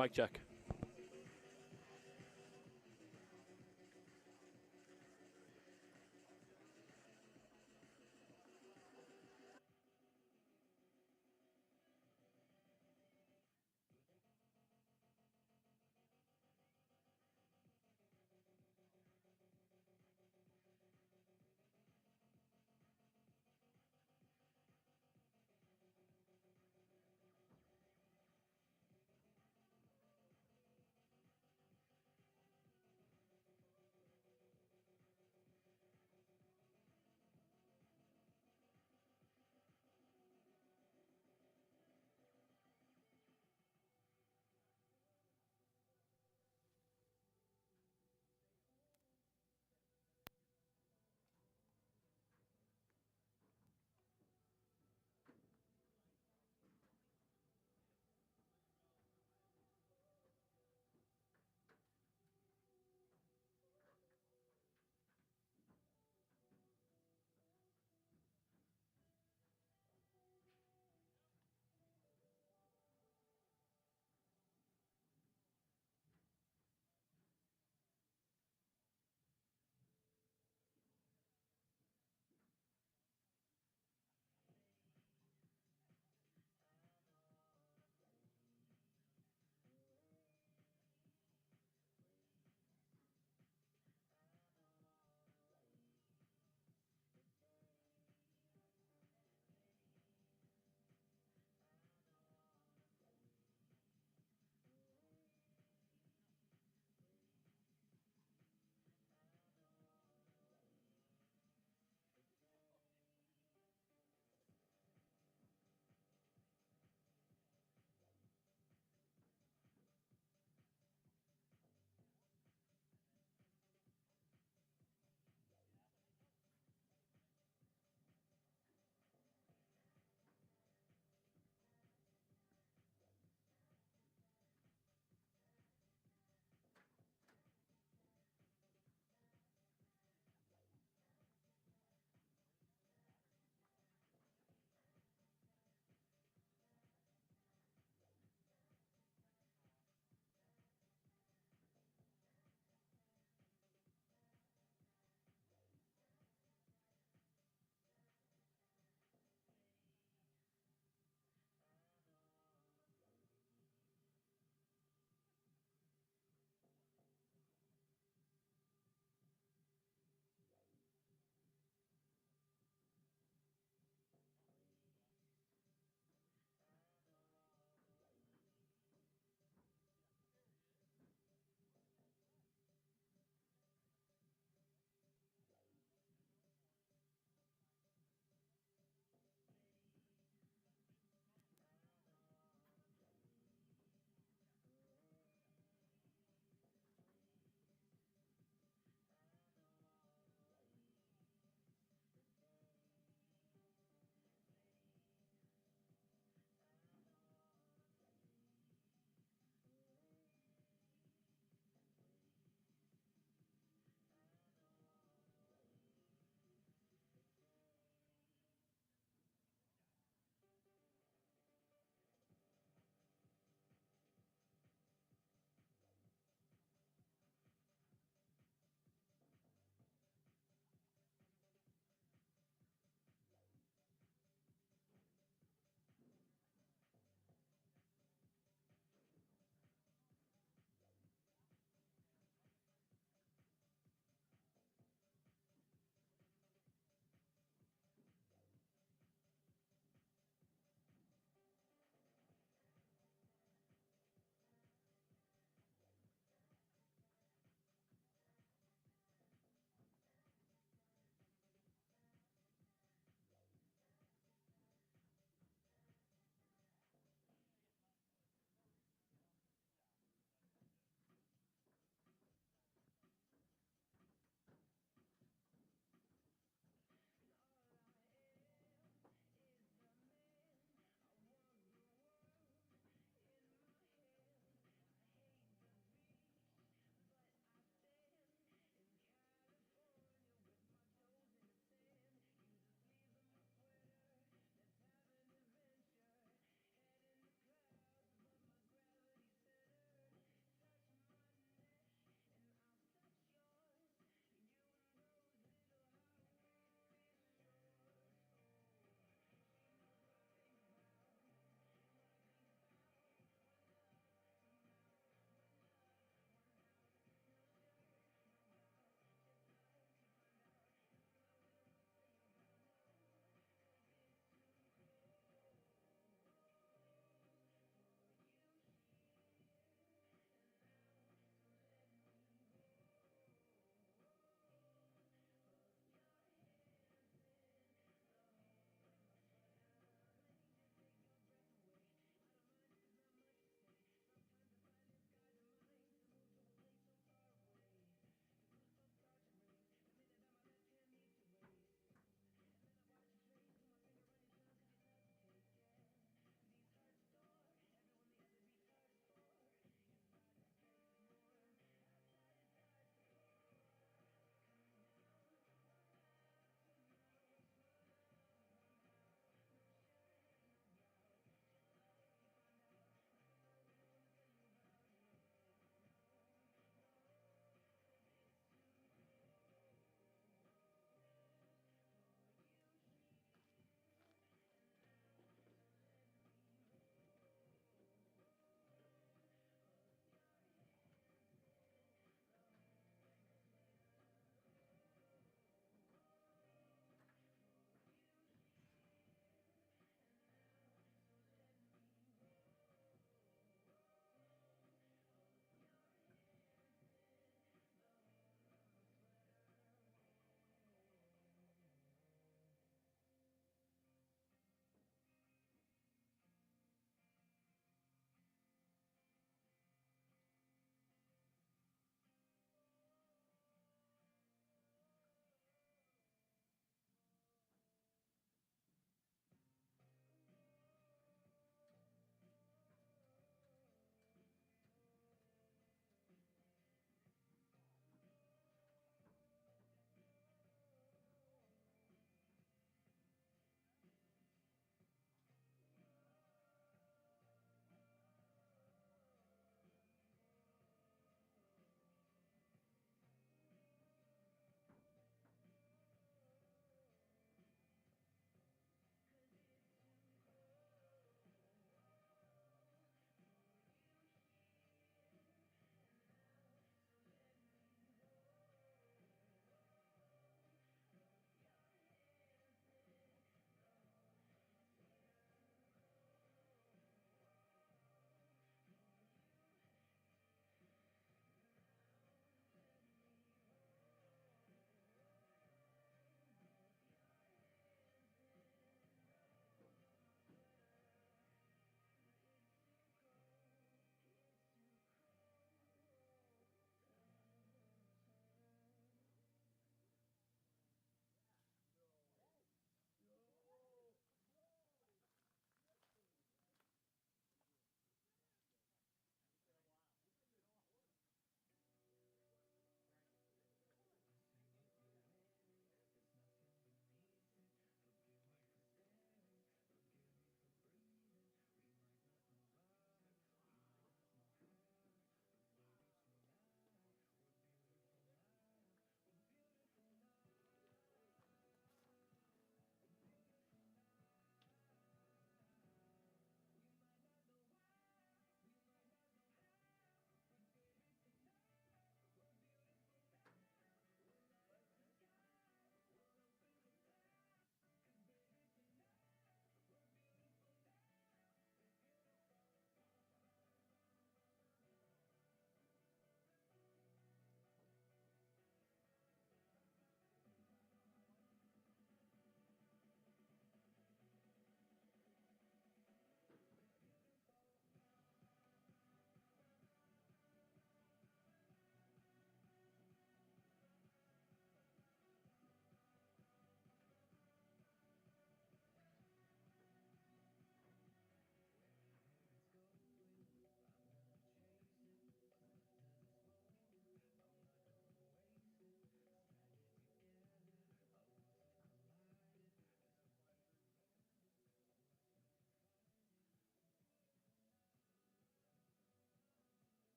Mic check.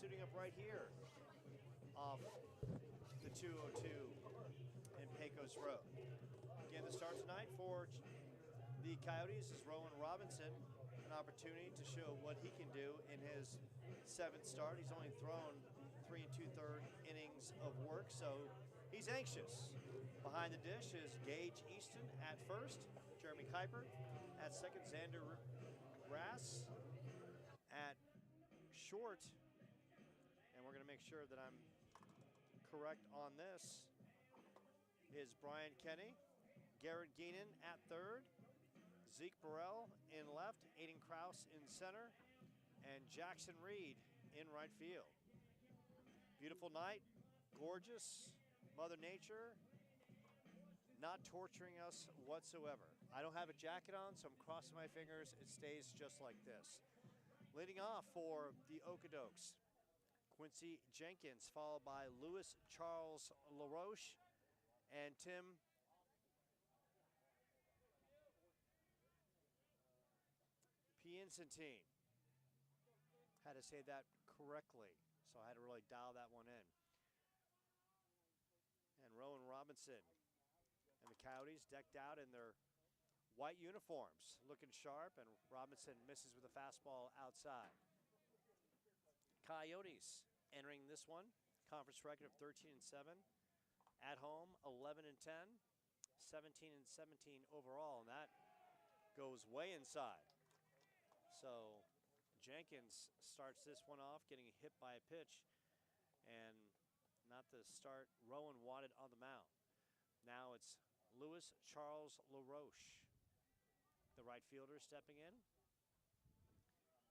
suiting up right here off the 202 in Pecos Road. Again, the start tonight for the Coyotes is Rowan Robinson, an opportunity to show what he can do in his 7th start. He's only thrown 3 2/3 innings of work, so he's anxious. Behind the dish is Gage Easton at first, Jeremy Kuiper at second, Xander Rass at short, and we're going to make sure that I'm correct on this, is Brian Kenny, Garrett Geenan at third, Zeke Burrell in left, Aiden Krause in center, and Jackson Reed in right field. Beautiful night, gorgeous, Mother Nature not torturing us whatsoever. I don't have a jacket on, so I'm crossing my fingers it stays just like this. Leading off for the Okotoks, Quincy Jenkins, followed by Louis Charles LaRoche and Tim Piensentine. Had to say that correctly, so I had to really dial that one in. And Rowan Robinson and the Coyotes decked out in their white uniforms, looking sharp, and Robinson misses with a fastball outside. Coyotes entering this one, conference record of 13-7. At home, 11-10, 17-17 overall, and that goes way inside. So Jenkins starts this one off, getting hit by a pitch, and not the start Rowan wanted on the mound. Now it's Louis Charles LaRoche, the right fielder, stepping in.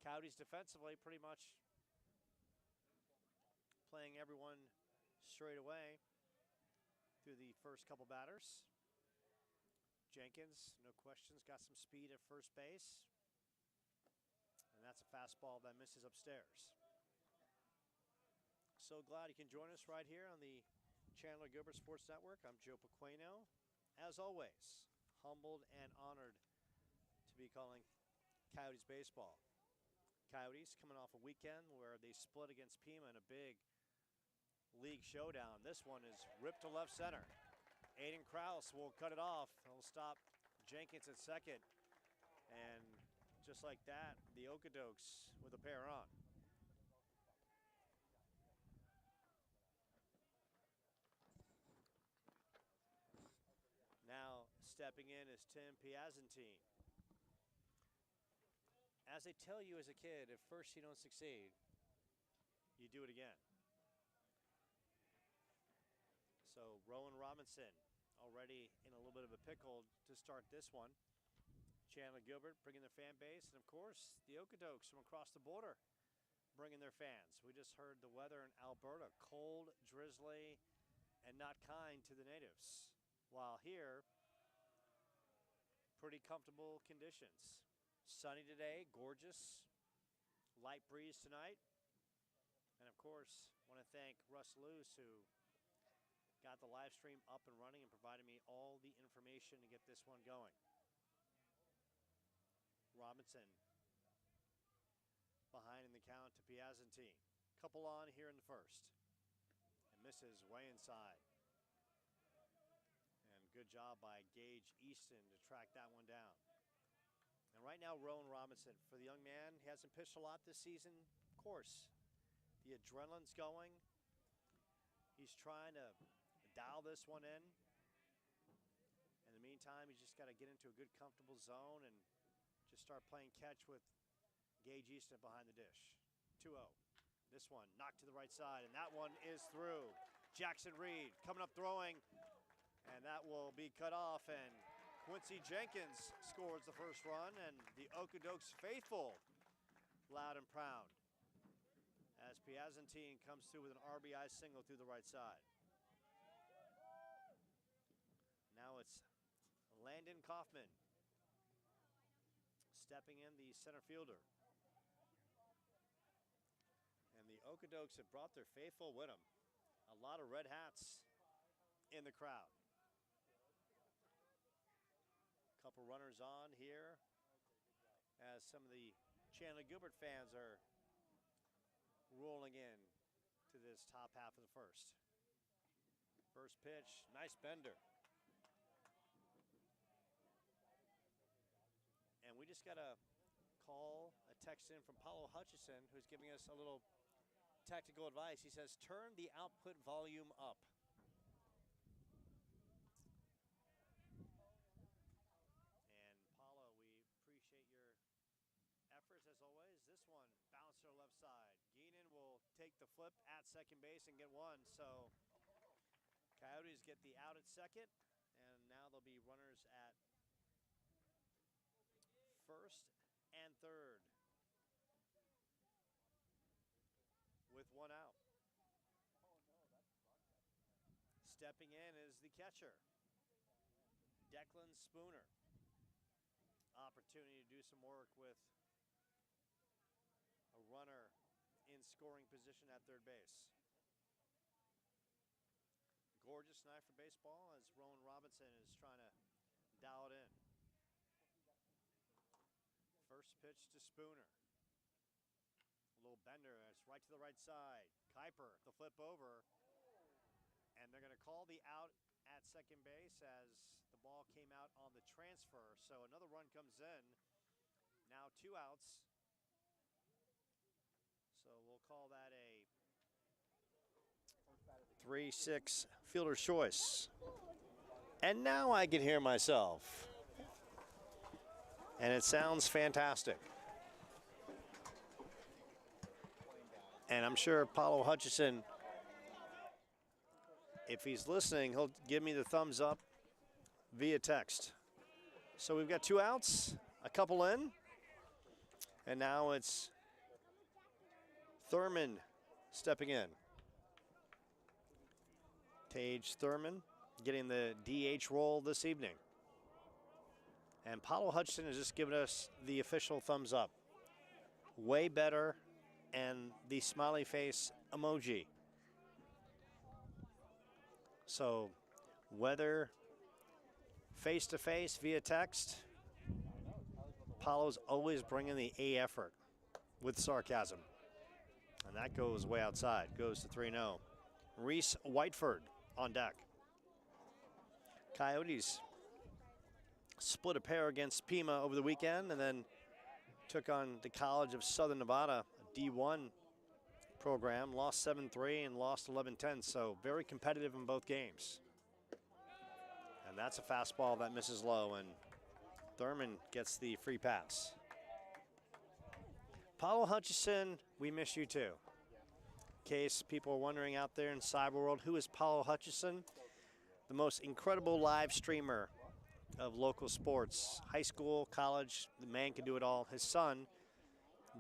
Coyotes defensively pretty much playing everyone straight away through the first couple batters. Jenkins, no questions, got some speed at first base. And that's a fastball that misses upstairs. So glad you can join us right here on the Chandler Gilbert Sports Network. I'm Joe Pequeno. As always, humbled and honored to be calling Coyotes baseball. Coyotes coming off a weekend where they split against Pima in a big league showdown. This one is ripped to left center. Aiden Krause will cut it off. He'll stop Jenkins at second. And just like that, the Okotoks with a pair on. Now stepping in is Tim Piazentine. As they tell you as a kid, if first you don't succeed, you do it again. So Rowan Robinson already in a little bit of a pickle to start this one. Chandler Gilbert bringing their fan base, and of course the Okotoks from across the border bringing their fans. We just heard the weather in Alberta, cold, drizzly, and not kind to the natives. While here, pretty comfortable conditions. Sunny today, gorgeous, light breeze tonight. And of course, want to thank Russ Luce, who got the live stream up and running and provided me all the information to get this one going. Robinson behind in the count to Piazentine. Couple on here in the first. And misses way inside. And good job by Gage Easton to track that one down. And right now, Rowan Robinson, for the young man, he hasn't pitched a lot this season. Of course, the adrenaline's going. He's trying to dial this one in. In the meantime, he's just got to get into a good, comfortable zone and just start playing catch with Gage Easton behind the dish. 2-0. This one knocked to the right side, and that one is through. Jackson Reed coming up throwing, and that will be cut off, and Quincy Jenkins scores the first run, and the Okotoks faithful loud and proud as Piazentine comes through with an RBI single through the right side. Now it's Landon Kaufman stepping in, the center fielder. And the Okotoks have brought their faithful with them. A lot of red hats in the crowd. Couple runners on here as some of the Chandler Gilbert fans are rolling in to this top half of the first. First pitch, nice bender. And we just got a call, a text in from Paulo Hutchison, who's giving us a little tactical advice. He says, turn the output volume up. And Paulo, we appreciate your efforts as always. This one bounced to the left side. Geenan will take the flip at second base and get one. So Coyotes get the out at second, and now there'll be runners at first and third with one out. Stepping in is the catcher, Declan Spooner. Opportunity to do some work with a runner in scoring position at third base. Gorgeous night for baseball as Rowan Robinson is trying to dial it in. First pitch to Spooner. A little bender, it's right to the right side. Kuiper, the flip over. And they're going to call the out at second base as the ball came out on the transfer. So another run comes in. Now 2 outs. So we'll call that a 3-6 fielder's choice. And now I can hear myself. And it sounds fantastic. And I'm sure Paulo Hutchison, if he's listening, he'll give me the thumbs up via text. So we've got 2 outs, a couple in. And now it's Thurman stepping in. Tage Thurman getting the DH role this evening. And Paulo Hutchison has just given us the official thumbs up. Way better, and the smiley face emoji. So whether face-to-face via text, Paulo's always bringing the A effort with sarcasm. And that goes way outside, goes to 3-0. Reese Whiteford on deck. Coyotes split a pair against Pima over the weekend and then took on the College of Southern Nevada, a D1 program, lost 7-3 and lost 11-10, so very competitive in both games. And that's a fastball that misses low, and Thurman gets the free pass. Paulo Hutchison, we miss you too. In case people are wondering out there in cyber world, who is Paulo Hutchison? The most incredible live streamer of local sports, high school, college, the man can do it all. His son,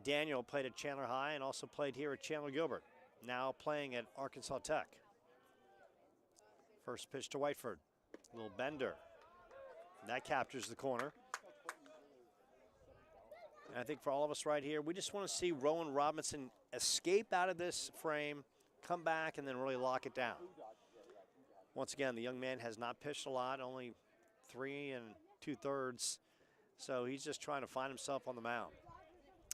Daniel, played at Chandler High and also played here at Chandler Gilbert, now playing at Arkansas Tech. First pitch to Whiteford, a little bender. That captures the corner. And I think for all of us right here, we just want to see Rowan Robinson escape out of this frame, come back, and then really lock it down. Once again, the young man has not pitched a lot, only 3 2/3, so he's just trying to find himself on the mound.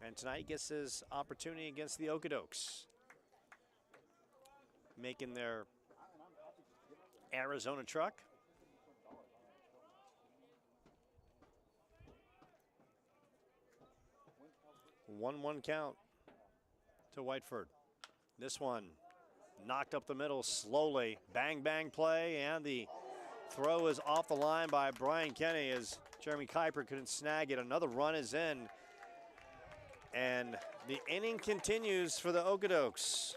And tonight he gets his opportunity against the Okotoks, making their Arizona truck. 1-1 count to Whiteford. This one knocked up the middle slowly. Bang, bang play, and the throw is off the line by Brian Kenny as Jeremy Kuiper couldn't snag it. Another run is in, and the inning continues for the Okotoks.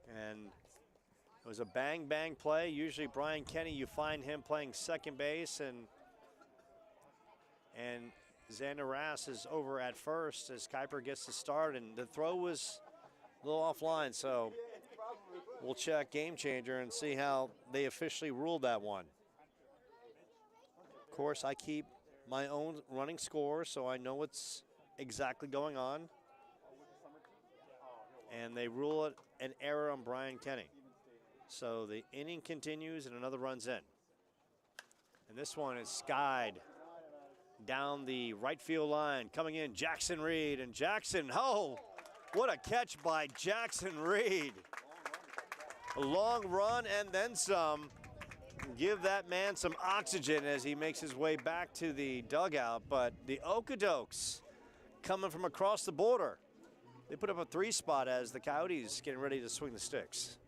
And it was a bang, bang play. Usually Brian Kenny, you find him playing second base, and Xander Rass is over at first as Kuiper gets the start, and the throw was a little offline, so we'll check Game Changer and see how they officially ruled that one. Of course, I keep my own running score, so I know what's exactly going on. And they rule it an error on Brian Kenny. So the inning continues and another run's in. And this one is skied down the right field line. Coming in, Jackson Reed. And Jackson, What a catch by Jackson Reed. A long run and then some. Give that man some oxygen as he makes his way back to the dugout. But the Okotoks coming from across the border. They put up a 3 spot as the Coyotes getting ready to swing the sticks.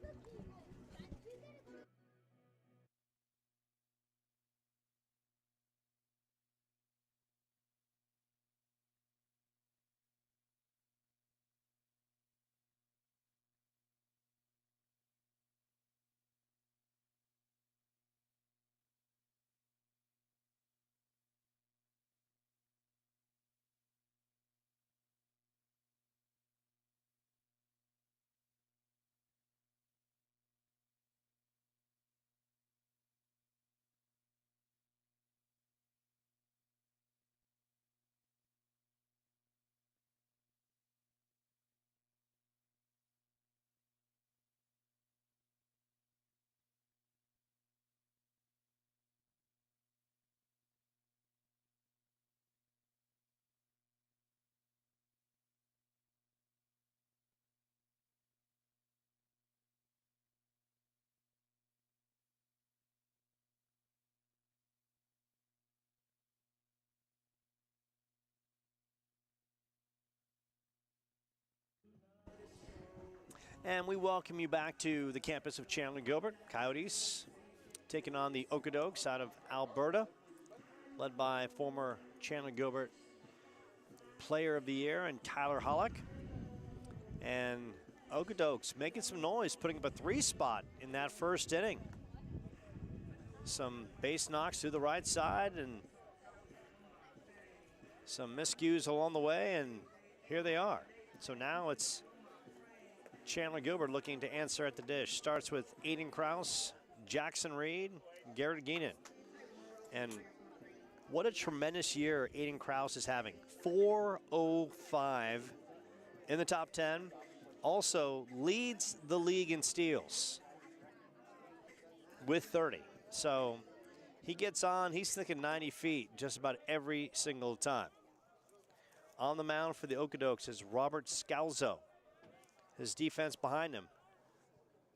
And we welcome you back to the campus of Chandler Gilbert. Coyotes taking on the Okotoks out of Alberta, led by former Chandler Gilbert Player of the Year and Tyler Hollick. And Okotoks making some noise, putting up a 3 spot in that first inning. Some base knocks through the right side and some miscues along the way, and here they are. So now it's Chandler Gilbert looking to answer at the dish. Starts with Aiden Krause, Jackson Reed, Garrett Geenan. And what a tremendous year Aiden Krause is having. 405 in the top 10. Also leads the league in steals with 30. So he gets on, he's thinking 90 feet just about every single time. On the mound for the Okotoks is Robert Scalzo. His defense behind him,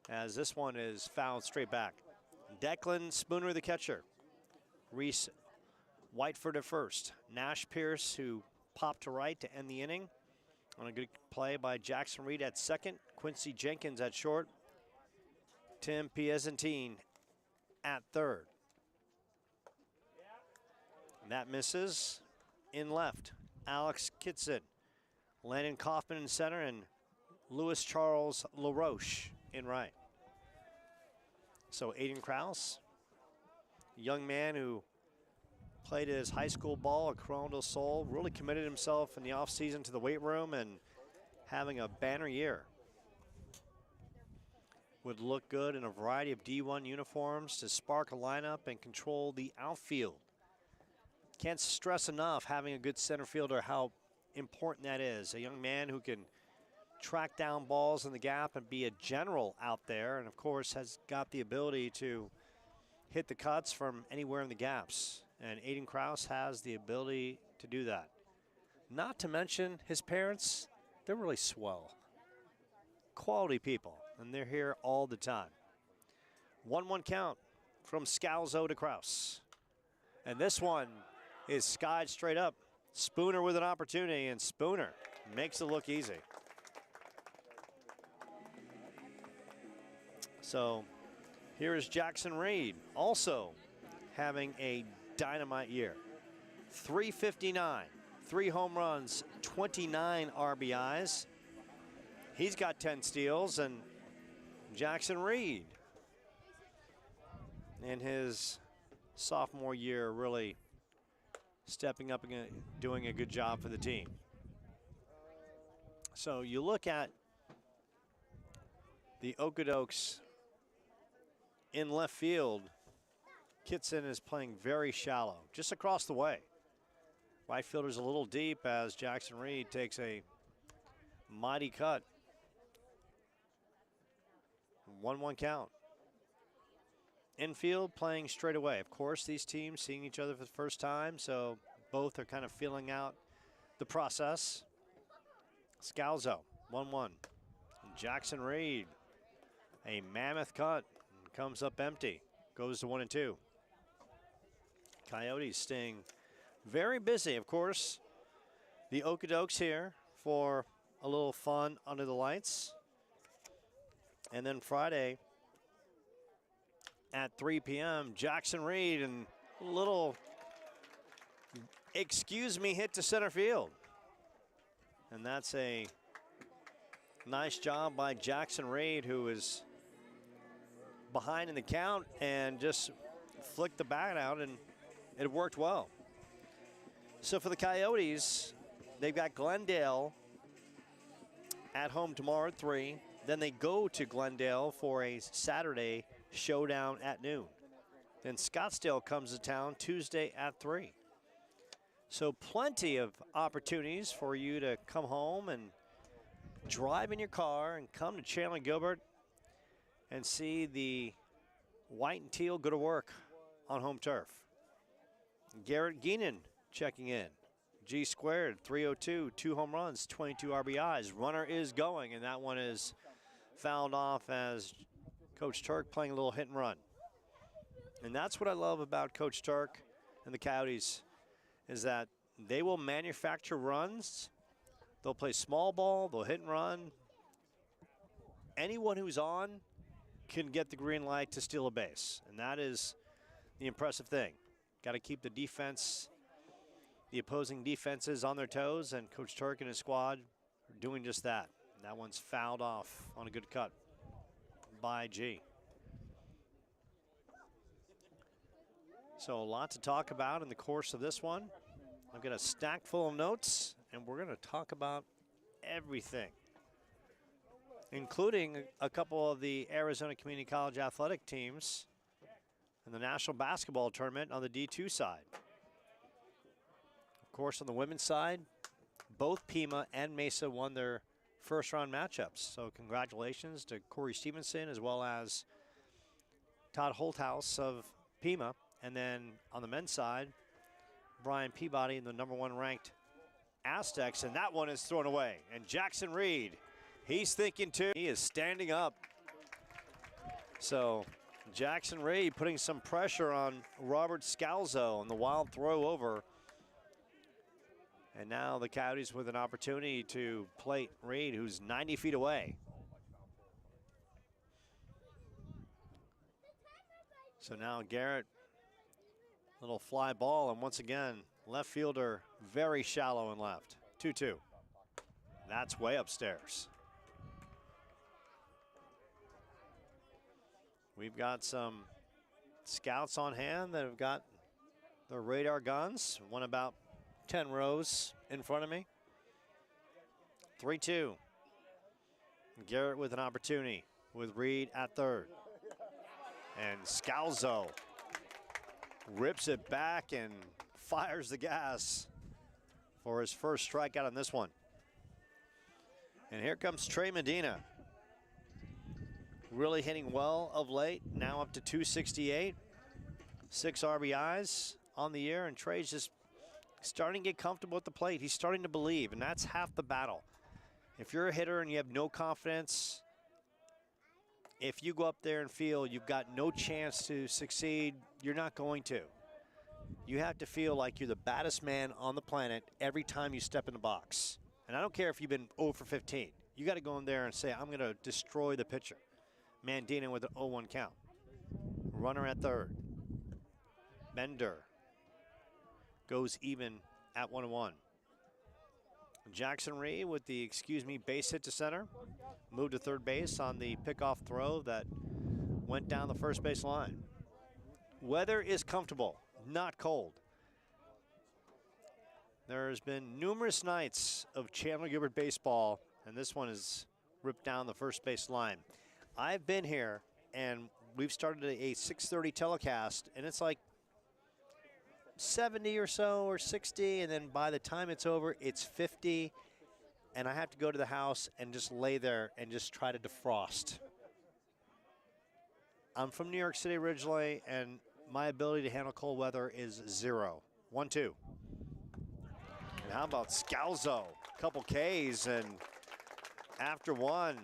as this one is fouled straight back. Declan Spooner, the catcher. Reese Whiteford at first. Nash Pierce, who popped to right to end the inning on a good play by Jackson Reed at second. Quincy Jenkins at short. Tim Piezentine at third. And that misses. In left, Alex Kitson. Landon Kaufman in center, and Louis Charles LaRoche in right. So Aiden Krause, a young man who played his high school ball at Corona del Sol, really committed himself in the offseason to the weight room and having a banner year. Would look good in a variety of D1 uniforms to spark a lineup and control the outfield. Can't stress enough having a good center fielder, how important that is. A young man who can track down balls in the gap and be a general out there, and of course has got the ability to hit the cuts from anywhere in the gaps. And Aiden Krause has the ability to do that. Not to mention his parents, they're really swell. Quality people, and they're here all the time. 1-1 count from Scalzo to Krause. And this one is skied straight up. Spooner with an opportunity, and Spooner makes it look easy. So here is Jackson Reed, also having a dynamite year. 359, 3 home runs, 29 RBIs. He's got 10 steals, and Jackson Reed in his sophomore year really stepping up and doing a good job for the team. So you look at the Okotoks in left field. Kitson is playing very shallow, just across the way. Right fielder's a little deep as Jackson Reed takes a mighty cut. 1-1 count. Infield playing straight away. Of course, these teams seeing each other for the first time, so both are kind of feeling out the process. Scalzo 1-1. Jackson Reed, a mammoth cut, comes up empty, goes to 1-2. Coyotes staying very busy, of course. The Okotoks here for a little fun under the lights. And then Friday at 3 p.m., Jackson Reed and a little excuse me hit to center field. And that's a nice job by Jackson Reed, who is behind in the count and just flicked the bat out, and it worked well. So for the Coyotes, they've got Glendale at home tomorrow at 3. Then they go to Glendale for a Saturday showdown at noon. Then Scottsdale comes to town Tuesday at 3. So plenty of opportunities for you to come home and drive in your car and come to Chandler Gilbert and see the white and teal go to work on home turf. Garrett Geenan checking in. G squared, 302, 2 home runs, 22 RBIs. Runner is going, and that one is fouled off as Coach Turk playing a little hit and run. And that's what I love about Coach Turk and the Coyotes, is that they will manufacture runs. They'll play small ball, they'll hit and run. Anyone who's on can get the green light to steal a base, and that is the impressive thing. Got to keep the defense, the opposing defenses on their toes, and Coach Turk and his squad are doing just that. And that one's fouled off on a good cut by G. So a lot to talk about in the course of this one. I've got a stack full of notes, and we're going to talk about everything, including a couple of the Arizona Community College athletic teams in the National Basketball Tournament on the D2 side. Of course, on the women's side, both Pima and Mesa won their first-round matchups. So congratulations to Corey Stevenson as well as Todd Holthouse of Pima. And then on the men's side, Brian Peabody in the #1 ranked Aztecs, and that one is thrown away. And Jackson Reed, he's thinking too. He is standing up. So Jackson Reed putting some pressure on Robert Scalzo on the wild throw over. And now the Coyotes with an opportunity to plate Reed, who's 90 feet away. So now Garrett, little fly ball, and once again, left fielder very shallow and left. 2-2. That's way upstairs. We've got some scouts on hand that have got their radar guns. One about 10 rows in front of me. 3-2. Garrett with an opportunity with Reed at third. And Scalzo rips it back and fires the gas for his first strikeout on this one. And here comes Trey Medina. Really hitting well of late, now up to 268. 6 RBIs on the year, and Trey's just starting to get comfortable at the plate. He's starting to believe, and that's half the battle. If you're a hitter and you have no confidence, if you go up there and feel you've got no chance to succeed, you're not going to. You have to feel like you're the baddest man on the planet every time you step in the box. And I don't care if you've been 0 for 15. You got to go in there and say, I'm going to destroy the pitcher. Mandina with an 0-1 count. Runner at third. Bender goes even at 1-1. Jackson Reed with the excuse me base hit to center. Moved to third base on the pickoff throw that went down the first base line. Weather is comfortable, not cold. There's been numerous nights of Chandler Gilbert baseball, and this one is ripped down the first base line. I've been here, and we've started a 6:30 telecast, and it's like 70 or so or 60, and then by the time it's over, it's 50, and I have to go to the house and just lay there and just try to defrost. I'm from New York City originally, and my ability to handle cold weather is 0. 1-2. And how about Scalzo? Couple Ks, and after one.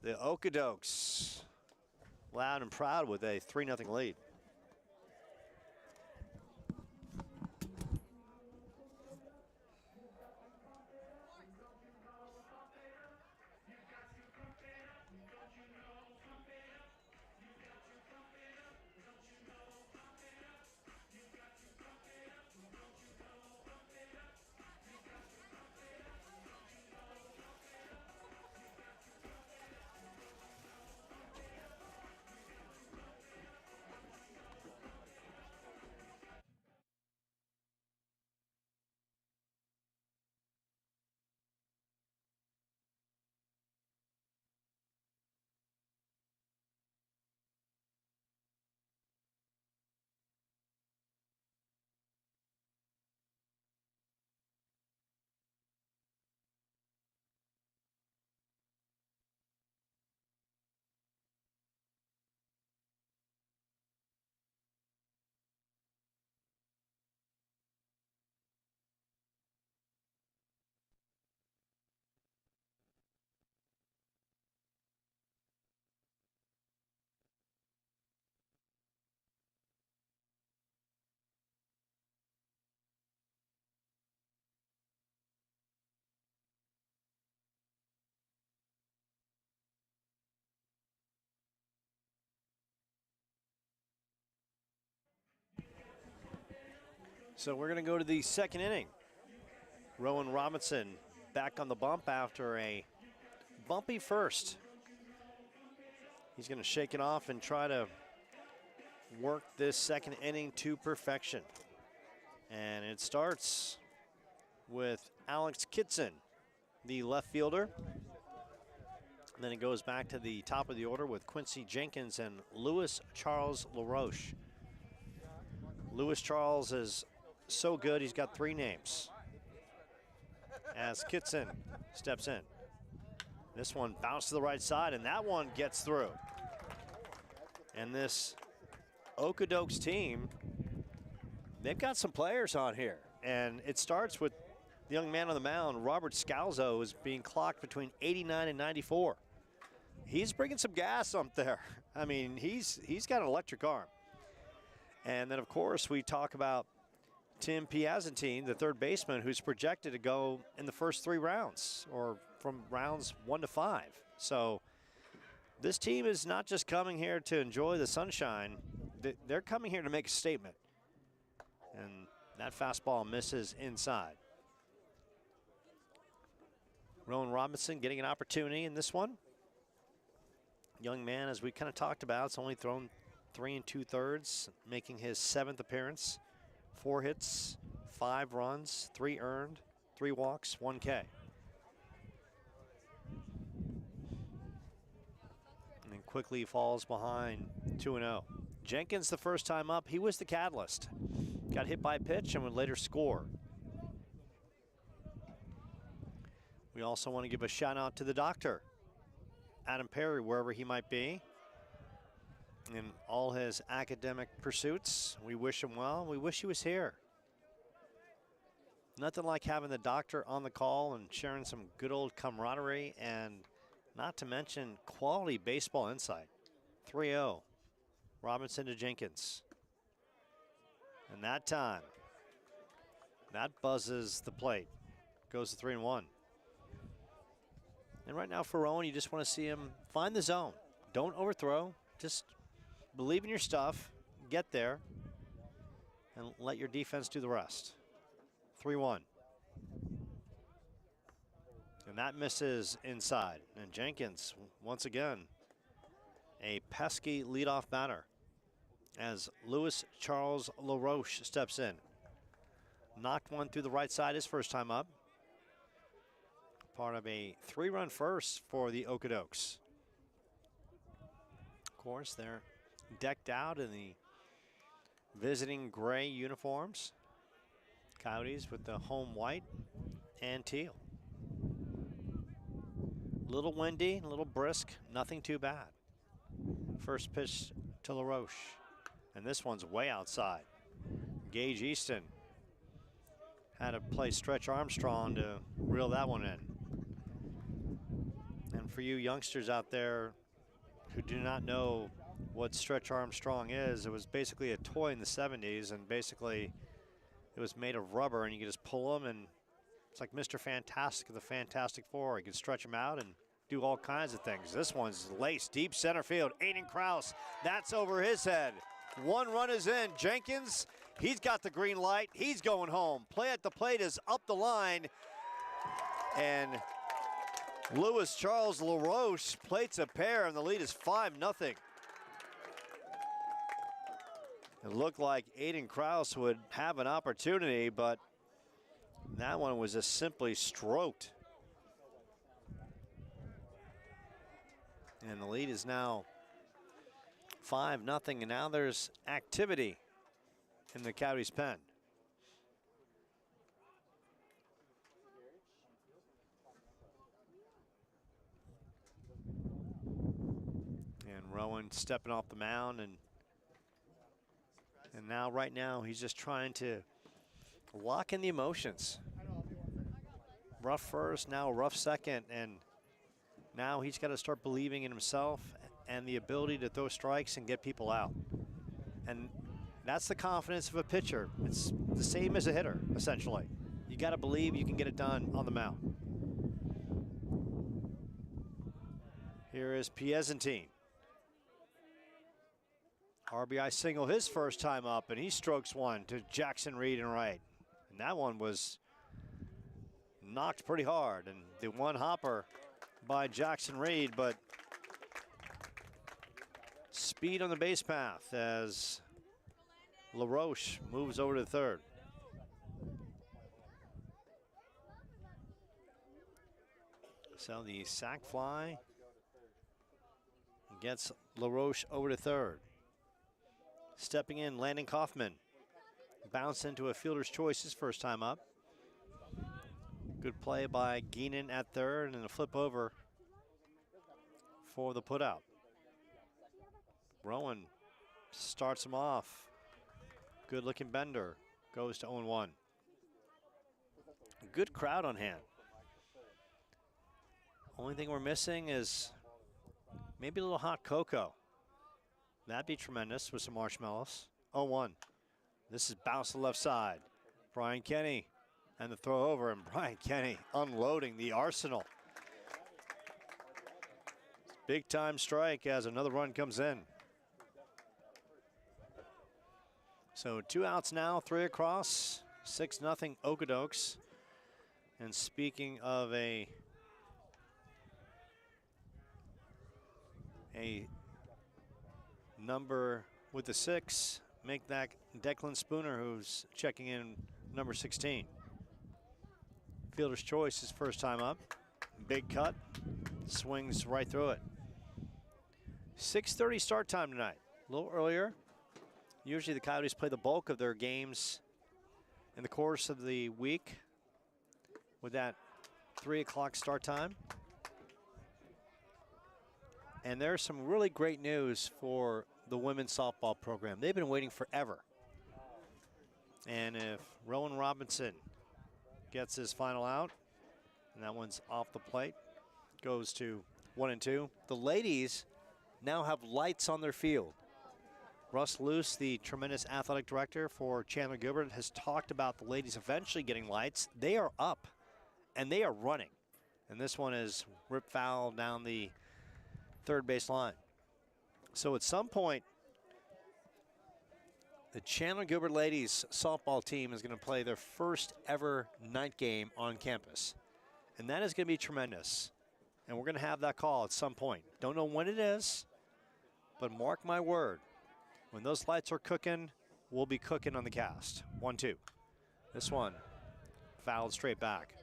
The Okotoks loud and proud with a 3-0 lead. So we're going to go to the second inning. Rowan Robinson back on the bump after a bumpy first. He's going to shake it off and try to work this second inning to perfection. And it starts with Alex Kitson, the left fielder. And then it goes back to the top of the order with Quincy Jenkins and Louis Charles LaRoche. Louis Charles is so good, he's got 3 names. As Kitson steps in. This one bounced to the right side, and that one gets through. And this Okotoks team, they've got some players on here. And it starts with the young man on the mound, Robert Scalzo, is being clocked between 89 and 94. He's bringing some gas up there. I mean, he's got an electric arm. And then, of course, we talk about Tim Piazantine, the third baseman, who's projected to go in the first 3 rounds, or from rounds 1 to 5. So this team is not just coming here to enjoy the sunshine. They're coming here to make a statement. And that fastball misses inside. Rowan Robinson getting an opportunity in this one. Young man, as we kind of talked about, it's only thrown 3 2/3, making his 7th appearance. 4 hits, 5 runs, 3 earned, 3 walks, 1 K. And then quickly falls behind 2-0. Jenkins, the first time up, he was the catalyst. Got hit by a pitch and would later score. We also want to give a shout out to the doctor, Adam Perry, wherever he might be. In all his academic pursuits, we wish him well. We wish he was here. Nothing like having the doctor on the call and sharing some good old camaraderie, and not to mention quality baseball insight. 3-0, Robinson to Jenkins. And that time, that buzzes the plate. Goes to 3-1. And right now for Rowan, you just want to see him find the zone. Don't overthrow, just believe in your stuff, get there, and let your defense do the rest. 3-1. And that misses inside. And Jenkins, once again, a pesky leadoff batter as Louis Charles LaRoche steps in. Knocked one through the right side his first time up. Part of a 3-run first for the Okotoks. Of course, they're decked out in the visiting gray uniforms. Coyotes with the home white and teal. A little windy, a little brisk, nothing too bad. First pitch to LaRoche, and this one's way outside. Gage Easton had to play Stretch Armstrong to reel that one in. And for you youngsters out there who do not know what Stretch Armstrong is, it was basically a toy in the 70s, and basically it was made of rubber, and you could just pull them, and it's like Mr. Fantastic of the Fantastic Four. You can stretch them out and do all kinds of things. This one's laced deep center field. Aiden Krause, that's over his head. One run is in. Jenkins, he's got the green light. He's going home. Play at the plate is up the line. And Louis Charles LaRoche plates a pair, and the lead is 5-0. It looked like Aiden Krause would have an opportunity, but that one was just simply stroked. And the lead is now 5-0, and now there's activity in the Coyotes pen. And Rowan stepping off the mound, and now right now he's just trying to lock in the emotions. Rough first, now rough second, and now he's got to start believing in himself and the ability to throw strikes and get people out. And that's the confidence of a pitcher. It's the same as a hitter, essentially. You got to believe you can get it done on the mound. Here is Piezentine. RBI single his first time up, and he strokes one to Jackson Reed and right. And that one was knocked pretty hard, and the one hopper by Jackson Reed, but speed on the base path as LaRoche moves over to third. So the sac fly gets LaRoche over to third. Stepping in, Landon Kaufman. Bounce into a fielder's choice his first time up. Good play by Geenan at third, and a flip over for the putout. Rowan starts him off. Good looking bender. Goes to 0-1. Good crowd on hand. Only thing we're missing is maybe a little hot cocoa. That'd be tremendous with some marshmallows. 0-1. This is bounce to the left side. Brian Kenny and the throw over, and Brian Kenny unloading the arsenal. Big time strike as another run comes in. So 2 outs now, 3 across, 6-0 Okotoks. And speaking of a number with the 6, make that Declan Spooner, who's checking in number 16. Fielder's choice his first time up. Big cut, swings right through it. 6:30 start time tonight, a little earlier. Usually the Coyotes play the bulk of their games in the course of the week with that 3 o'clock start time. And there's some really great news for the women's softball program. They've been waiting forever. And if Rowan Robinson gets his final out, and that one's off the plate, goes to 1-2. The ladies now have lights on their field. Russ Luce, the tremendous athletic director for Chandler Gilbert, has talked about the ladies eventually getting lights. They are up, and they are running. And this one is ripped foul down the third base line. So at some point, the Chandler Gilbert ladies softball team is going to play their first ever night game on campus. And that is going to be tremendous. And we're going to have that call at some point. Don't know when it is, but mark my word, when those lights are cooking, we'll be cooking on the cast. 1-2. This one fouled straight back.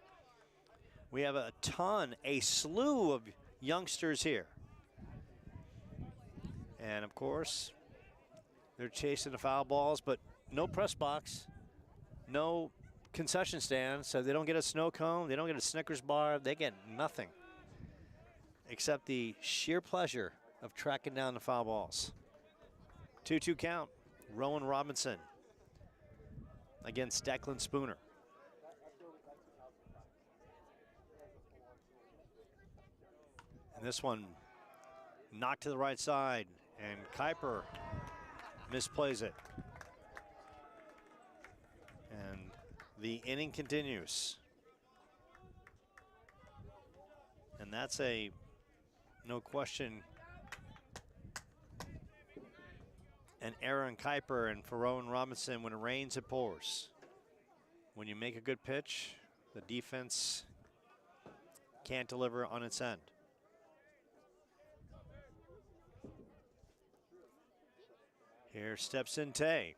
We have a slew of youngsters here. And of course, they're chasing the foul balls, but no press box, no concession stand, so they don't get a snow cone, they don't get a Snickers bar, they get nothing except the sheer pleasure of tracking down the foul balls. 2-2 count, Rowan Robinson against Declan Spooner. And this one knocked to the right side, and Kuiper misplays it. And the inning continues. And that's a, no question, an error in Kuiper, and for Rowan Robinson, when it rains, it pours. When you make a good pitch, the defense can't deliver on its end. Here steps in Tay,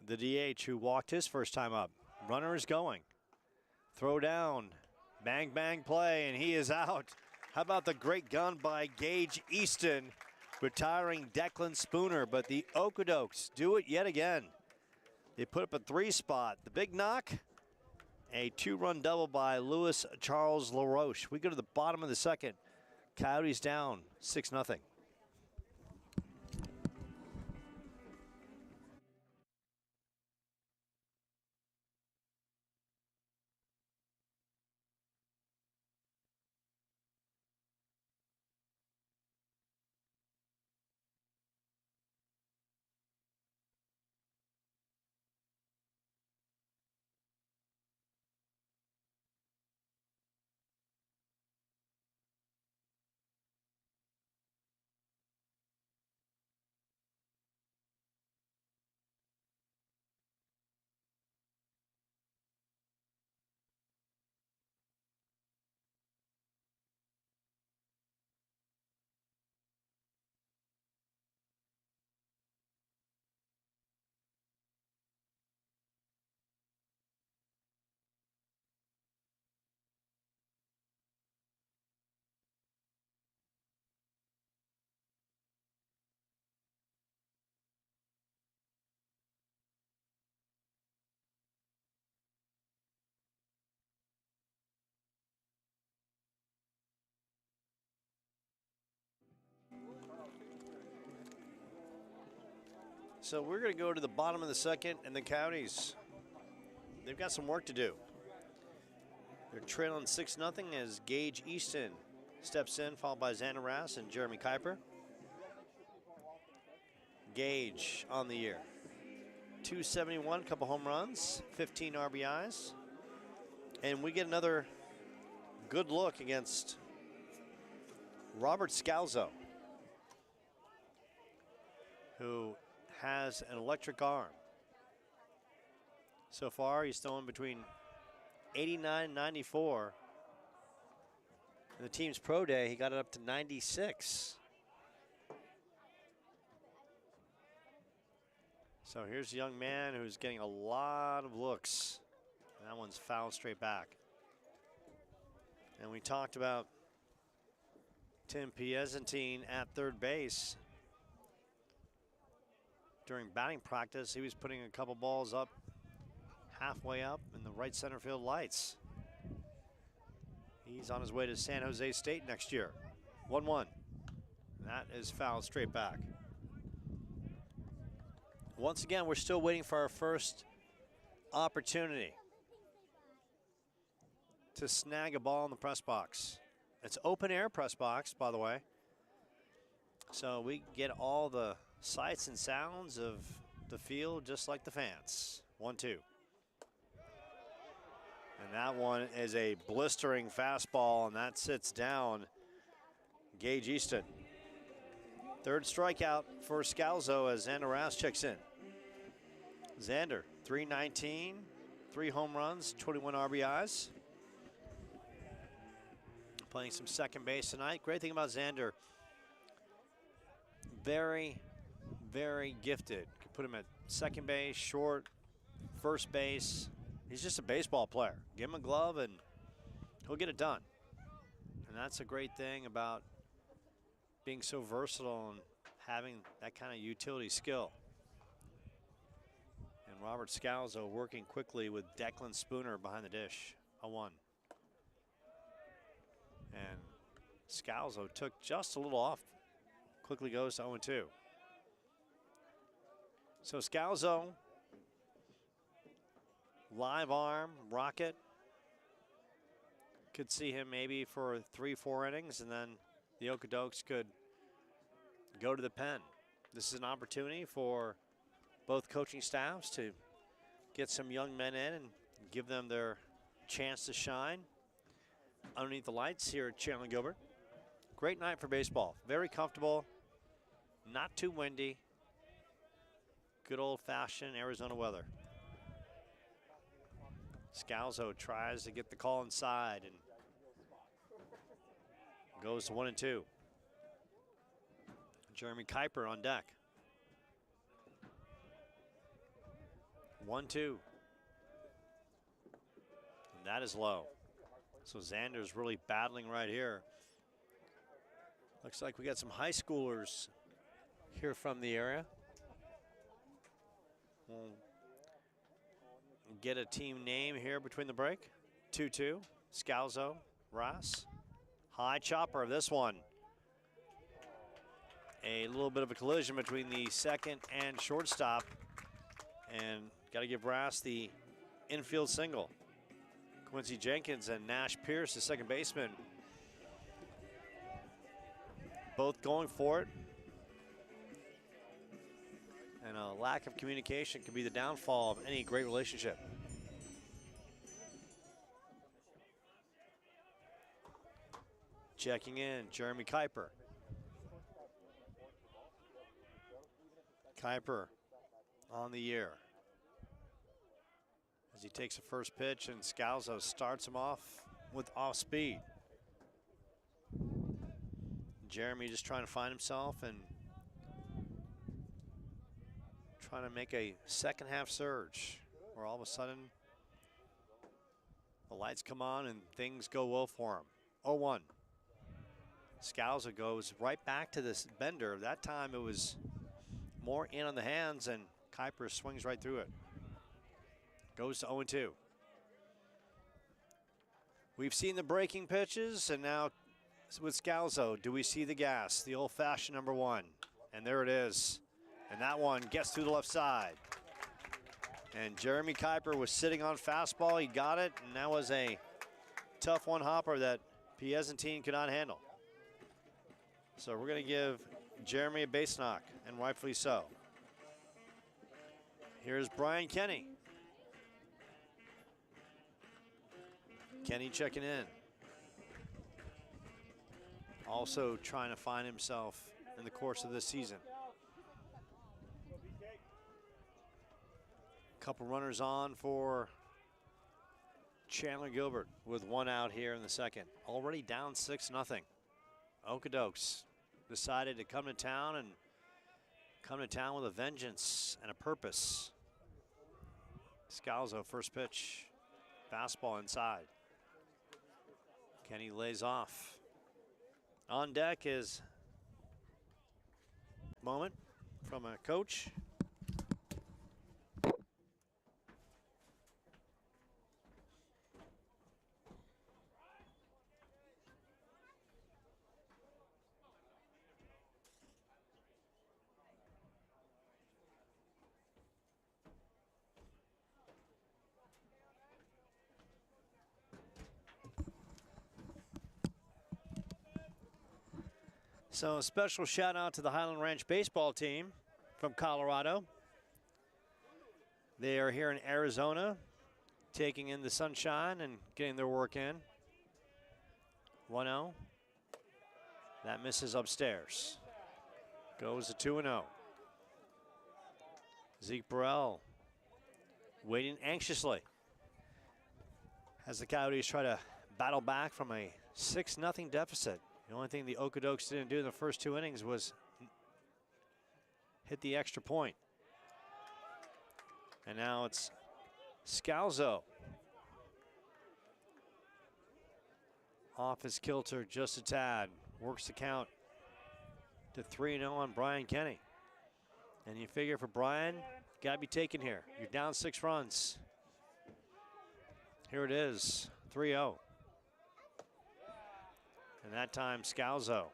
the DH who walked his first time up. Runner is going. Throw down, bang, bang play, and he is out. How about the great gun by Gage Easton, retiring Declan Spooner, but the Okotoks do it yet again. They put up a 3-spot. The big knock, a 2-run double by Louis Charles LaRoche. We go to the bottom of the second. Coyotes down 6-0. So we're going to go to the bottom of the second, and the Coyotes, they've got some work to do. They're trailing 6-0 as Gage Easton steps in, followed by Xander Rass and Jeremy Kuiper. Gage on the year, 271, couple home runs, 15 RBIs. And we get another good look against Robert Scalzo, who has an electric arm. So far, he's thrown between 89 and 94. In the team's pro day, he got it up to 96. So here's a young man who's getting a lot of looks. That one's fouled straight back. And we talked about Tim Piezentine at third base. During batting practice, he was putting a couple balls up, halfway up in the right center field lights. He's on his way to San Jose State next year. 1-1. That is fouled straight back. Once again, we're still waiting for our first opportunity to snag a ball in the press box. It's open air press box, by the way. So we get all the sights and sounds of the field just like the fans. 1-2. And that one is a blistering fastball, and that sits down Gage Easton. Third strikeout for Scalzo as Xander Rass checks in. Xander, 319, 3 home runs, 21 RBIs. Playing some second base tonight. Great thing about Xander, very, very gifted. Could put him at second base, short, first base. He's just a baseball player. Give him a glove and he'll get it done. And that's a great thing about being so versatile and having that kind of utility skill. And Robert Scalzo working quickly with Declan Spooner behind the dish. 0-1. And Scalzo took just a little off. Quickly goes to 0-2. So Scalzo, live arm, rocket, Could see him maybe for 3-4 innings, and then the Okotoks could go to the pen. This is an opportunity for both coaching staffs to get some young men in and give them their chance to shine underneath the lights here at Chandler Gilbert. Great night for baseball. Very comfortable, not too windy. Good old-fashioned Arizona weather. Scalzo tries to get the call inside and goes to 1-2. Jeremy Kuiper on deck. 1-2. And that is low. So Xander's really battling right here. Looks like we got some high schoolers here from the area. We'll get a team name here between the break. 2-2. Scalzo, Ross. High chopper of this one. A little bit of a collision between the second and shortstop. And got to give Brass the infield single. Quincy Jenkins and Nash Pierce, the second baseman, both going for it. And a lack of communication can be the downfall of any great relationship. Checking in, Jeremy Kuiper. Kuiper on the year as he takes the first pitch, and Scalzo starts him off with off speed. Jeremy just trying to find himself and trying to make a second half surge where all of a sudden the lights come on and things go well for him. 0-1. Scalzo goes right back to this bender. That time it was more in on the hands, and Kuiper swings right through it. Goes to 0-2. We've seen the breaking pitches, and now with Scalzo, do we see the gas? The old-fashioned number one. And there it is. And that one gets through the left side. And Jeremy Kuiper was sitting on fastball. He got it, and that was a tough one hopper that Piezentine could not handle. So we're going to give Jeremy a base knock, and rightfully so. Here's Brian Kenny. Kenny checking in. Also trying to find himself in the course of this season. Couple runners on for Chandler Gilbert with one out here in the second. Already down 6-0. Okotoks decided to come to town with a vengeance and a purpose. Scalzo, first pitch, fastball inside. Kenny lays off. On deck is moment from a coach. So a special shout out to the Highland Ranch baseball team from Colorado. They are here in Arizona, taking in the sunshine and getting their work in. 1-0. That misses upstairs. Goes to 2-0. Zeke Burrell waiting anxiously as the Coyotes try to battle back from a 6-0 deficit. The only thing the Okotoks didn't do in the first two innings was hit the extra point. And now it's Scalzo. Off his kilter just a tad. Works the count to 3-0 on Brian Kenny. And you figure for Brian, got to be taken here. You're down 6 runs. Here it is, 3-0. And that time, Scalzo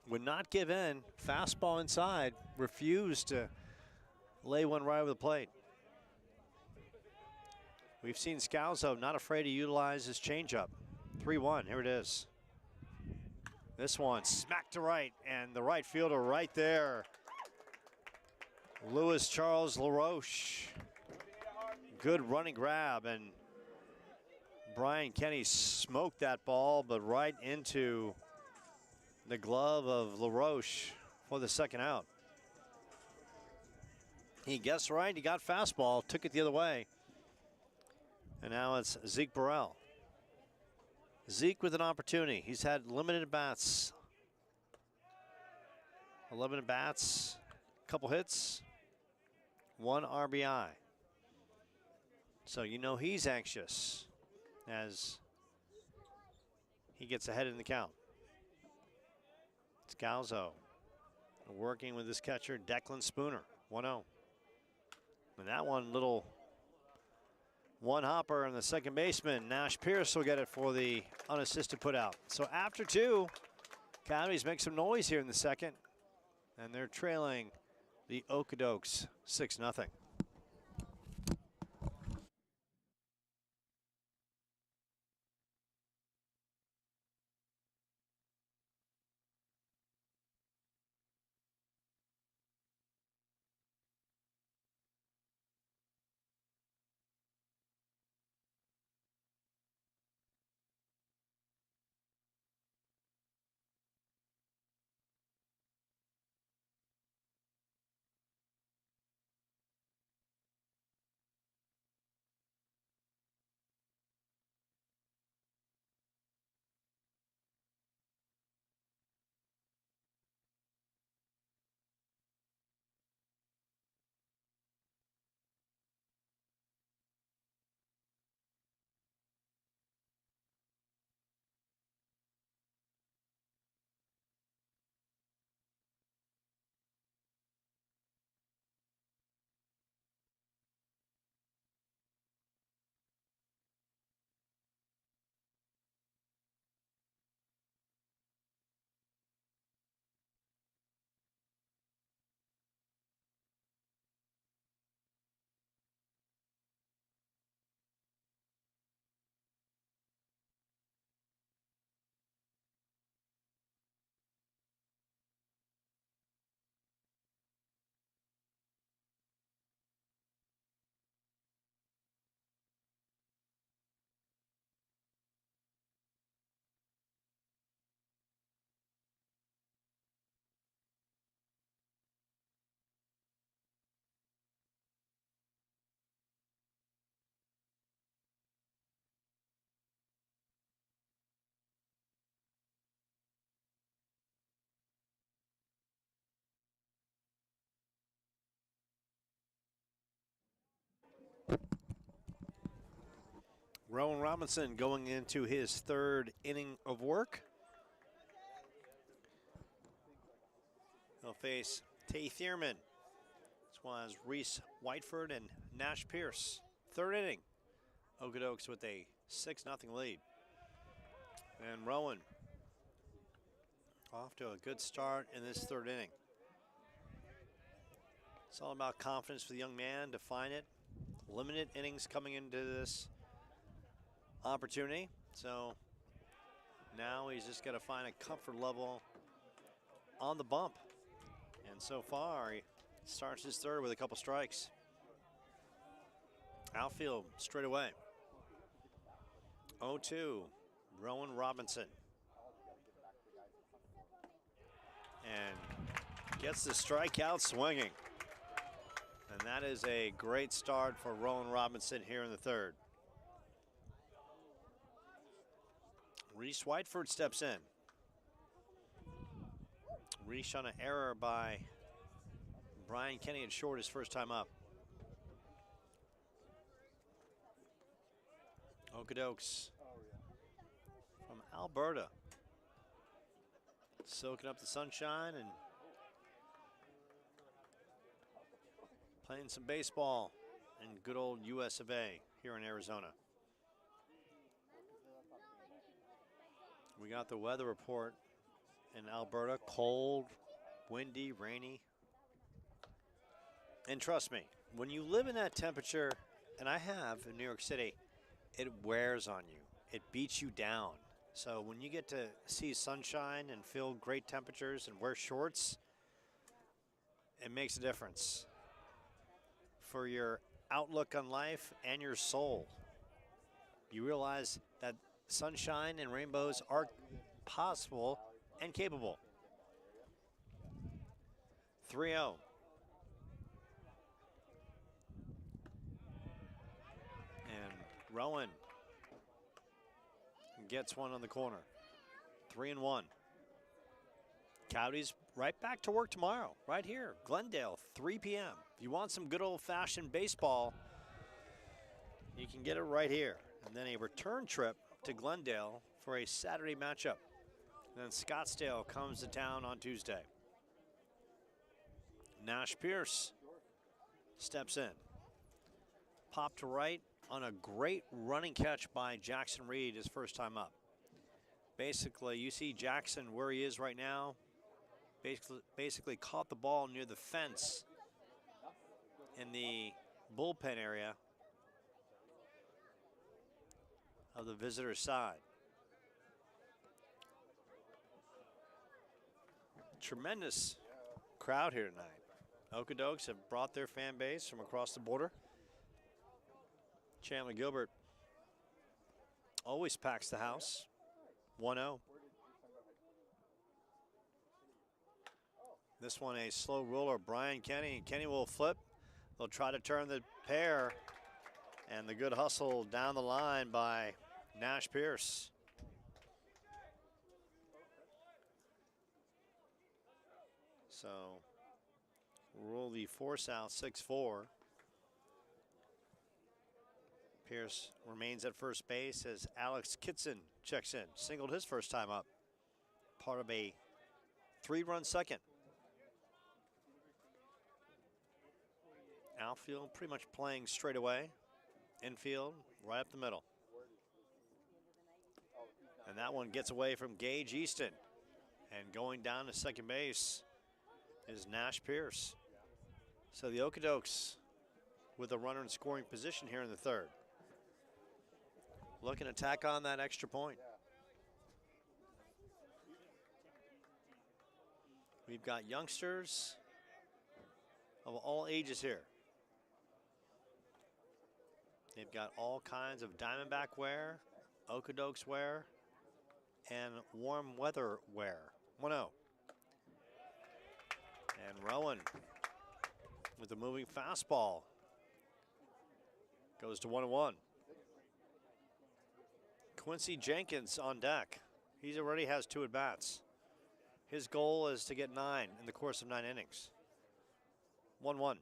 would not give in. Fastball inside, refused to lay one right over the plate. We've seen Scalzo not afraid to utilize his changeup. 3-1, here it is. This one smack to right, and the right fielder right there. Louis Charles LaRoche. Good running grab, and Brian Kenny smoked that ball, but right into the glove of LaRoche for the second out. He guessed right, he got fastball, took it the other way. And now it's Zeke Burrell. Zeke with an opportunity. He's had limited at-bats. 11 at-bats, couple hits, 1 RBI. So you know he's anxious as he gets ahead in the count. Scalzo working with his catcher, Declan Spooner, 1-0. And that one, little one-hopper, and the second baseman, Nash Pierce, will get it for the unassisted putout. So after 2, Coyotes make some noise here in the second, and they're trailing the Okotoks 6-0. Rowan Robinson going into his 3rd inning of work. He'll face Tay Thierman, as well as Reese Whiteford and Nash Pierce. 3rd inning, Okotoks with a 6-0 lead. And Rowan off to a good start in this 3rd inning. It's all about confidence for the young man to find it. Limited innings coming into this opportunity. So now he's just got to find a comfort level on the bump. And so far, he starts his 3rd with a couple strikes. Outfield straight away. 0-2, Rowan Robinson. And gets the strikeout swinging. And that is a great start for Rowan Robinson here in the 3rd. Reese Whiteford steps in. Reese on an error by Brian Kenny at short his first time up. Okotoks from Alberta, soaking up the sunshine and playing some baseball in good old US of A here in Arizona. We got the weather report in Alberta, cold, windy, rainy. And trust me, when you live in that temperature, and I have in New York City, it wears on you. It beats you down. So when you get to see sunshine and feel great temperatures and wear shorts, it makes a difference for your outlook on life and your soul. You realize that sunshine and rainbows are possible and capable. 3-0. And Rowan gets one on the corner. 3-1. Coyotes right back to work tomorrow, right here, Glendale, 3 p.m. If you want some good old-fashioned baseball, you can get it right here. And then a return trip to Glendale for a Saturday matchup. And then Scottsdale comes to town on Tuesday. Nash Pierce steps in. Popped to right on a great running catch by Jackson Reed his first time up. Basically, you see Jackson where he is right now. Basically caught the ball near the fence in the bullpen area of the visitor side. Tremendous crowd here tonight. Okotoks have brought their fan base from across the border. Chandler Gilbert always packs the house. 1-0. This one a slow roller, Brian Kenny. Kenny will flip. They'll try to turn the pair. And the good hustle down the line by Nash Pierce. So rule the force out 6-4. Pierce remains at first base as Alex Kitson checks in. Singled his first time up. Part of a 3-run second. Outfield pretty much playing straight away. Infield right up the middle. And that one gets away from Gage Easton. And going down to second base is Nash Pierce. So the Okotoks with a runner in scoring position here in the third. Looking to tack on that extra point. We've got youngsters of all ages here. They've got all kinds of Diamondback wear, Okotoks wear, and warm weather wear. 1-0. And Rowan with the moving fastball goes to 1-1. Quincy Jenkins on deck. He already has 2 at-bats. His goal is to get 9 in the course of 9 innings. 1-1.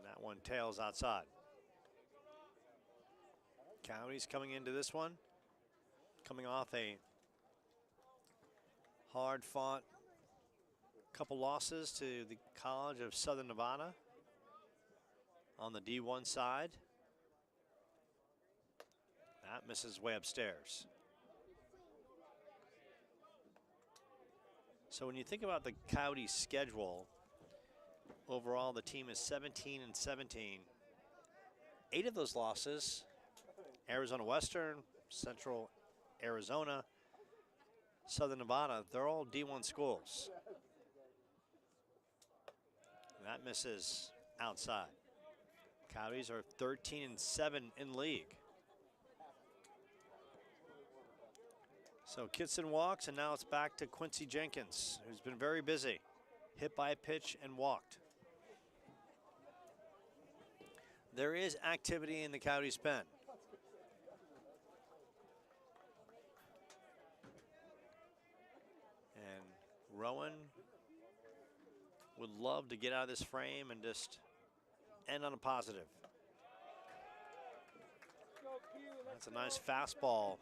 That one tails outside. Coyotes coming into this one, coming off a hard-fought couple losses to the College of Southern Nevada on the D1 side. That misses way upstairs. So when you think about the Coyotes schedule, overall the team is 17-17. 8 of those losses, Arizona Western, Central Arizona, Southern Nevada, they're all D1 schools. That misses outside. Coyotes are 13-7 in league. So Kitson walks, and now it's back to Quincy Jenkins, who's been very busy. Hit by a pitch and walked. There is activity in the Coyotes pen. And Rowan would love to get out of this frame and just end on a positive. That's a nice fastball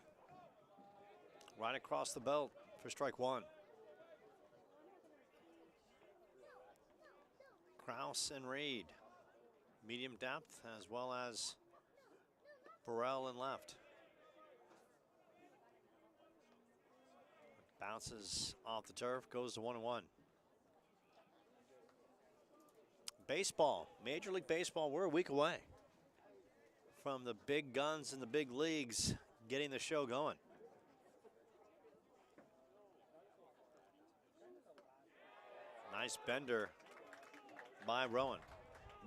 right across the belt for strike 1. Kraus and Reed, medium depth, as well as Burrell in left. Bounces off the turf, goes to 1-1. Baseball, Major League Baseball, we're a week away from the big guns and the big leagues getting the show going. Nice bender by Rowan.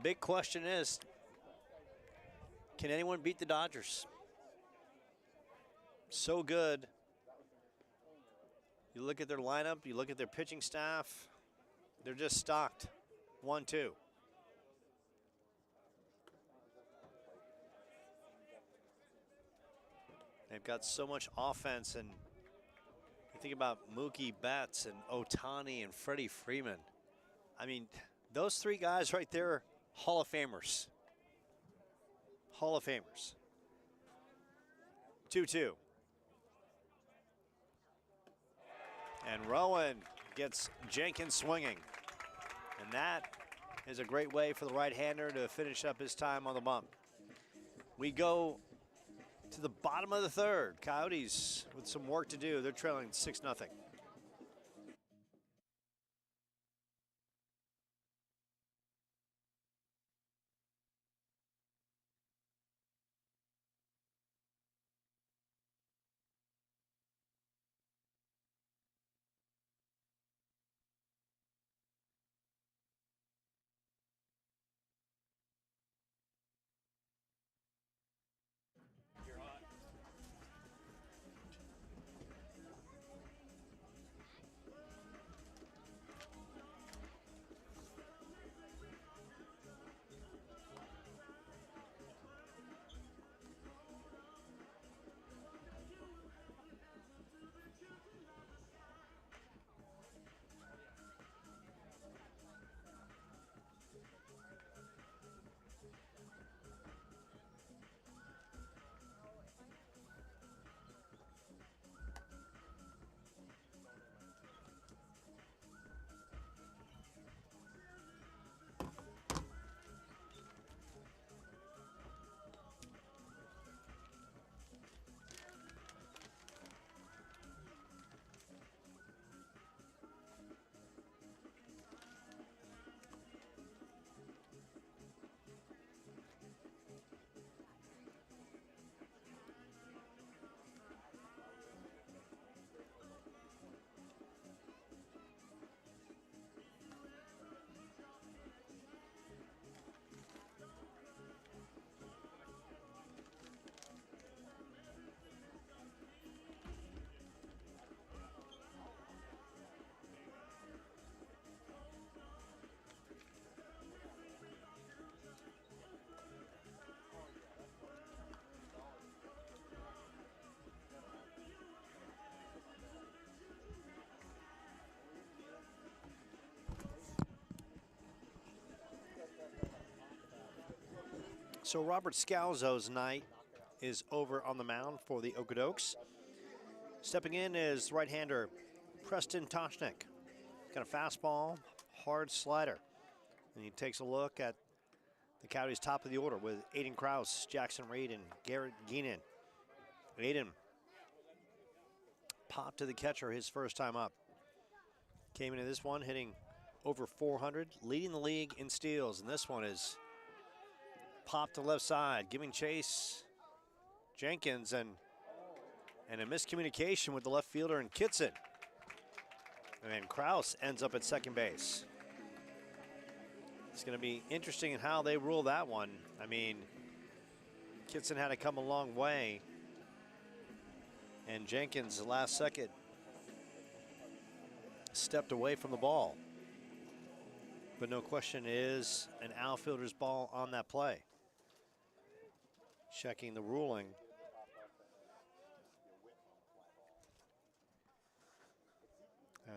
Big question is, can anyone beat the Dodgers? So good. You look at their lineup, you look at their pitching staff, they're just stocked. 1-2. They've got so much offense, and you think about Mookie Betts and Ohtani and Freddie Freeman. I mean, those three guys right there, Hall of Famers. Hall of Famers. 2-2. And Rowan gets Jenkins swinging. And that is a great way for the right-hander to finish up his time on the bump. We go to the bottom of the third. Coyotes with some work to do. They're trailing 6-0. So Robert Scalzo's night is over on the mound for the Okotoks. Stepping in is right-hander Preston Toshnik. Got a fastball, hard slider. And he takes a look at the Coyotes' top of the order with Aiden Krause, Jackson Reed, and Garrett Geenan. Aiden popped to the catcher his first time up. Came into this one hitting over 400, leading the league in steals. And this one is popped to left side, giving chase Jenkins, and a miscommunication with the left fielder and Kitson. And Krause ends up at second base. It's going to be interesting in how they rule that one. I mean, Kitson had to come a long way, and Jenkins, the last second, stepped away from the ball. But no question, is an outfielder's ball on that play. Checking the ruling.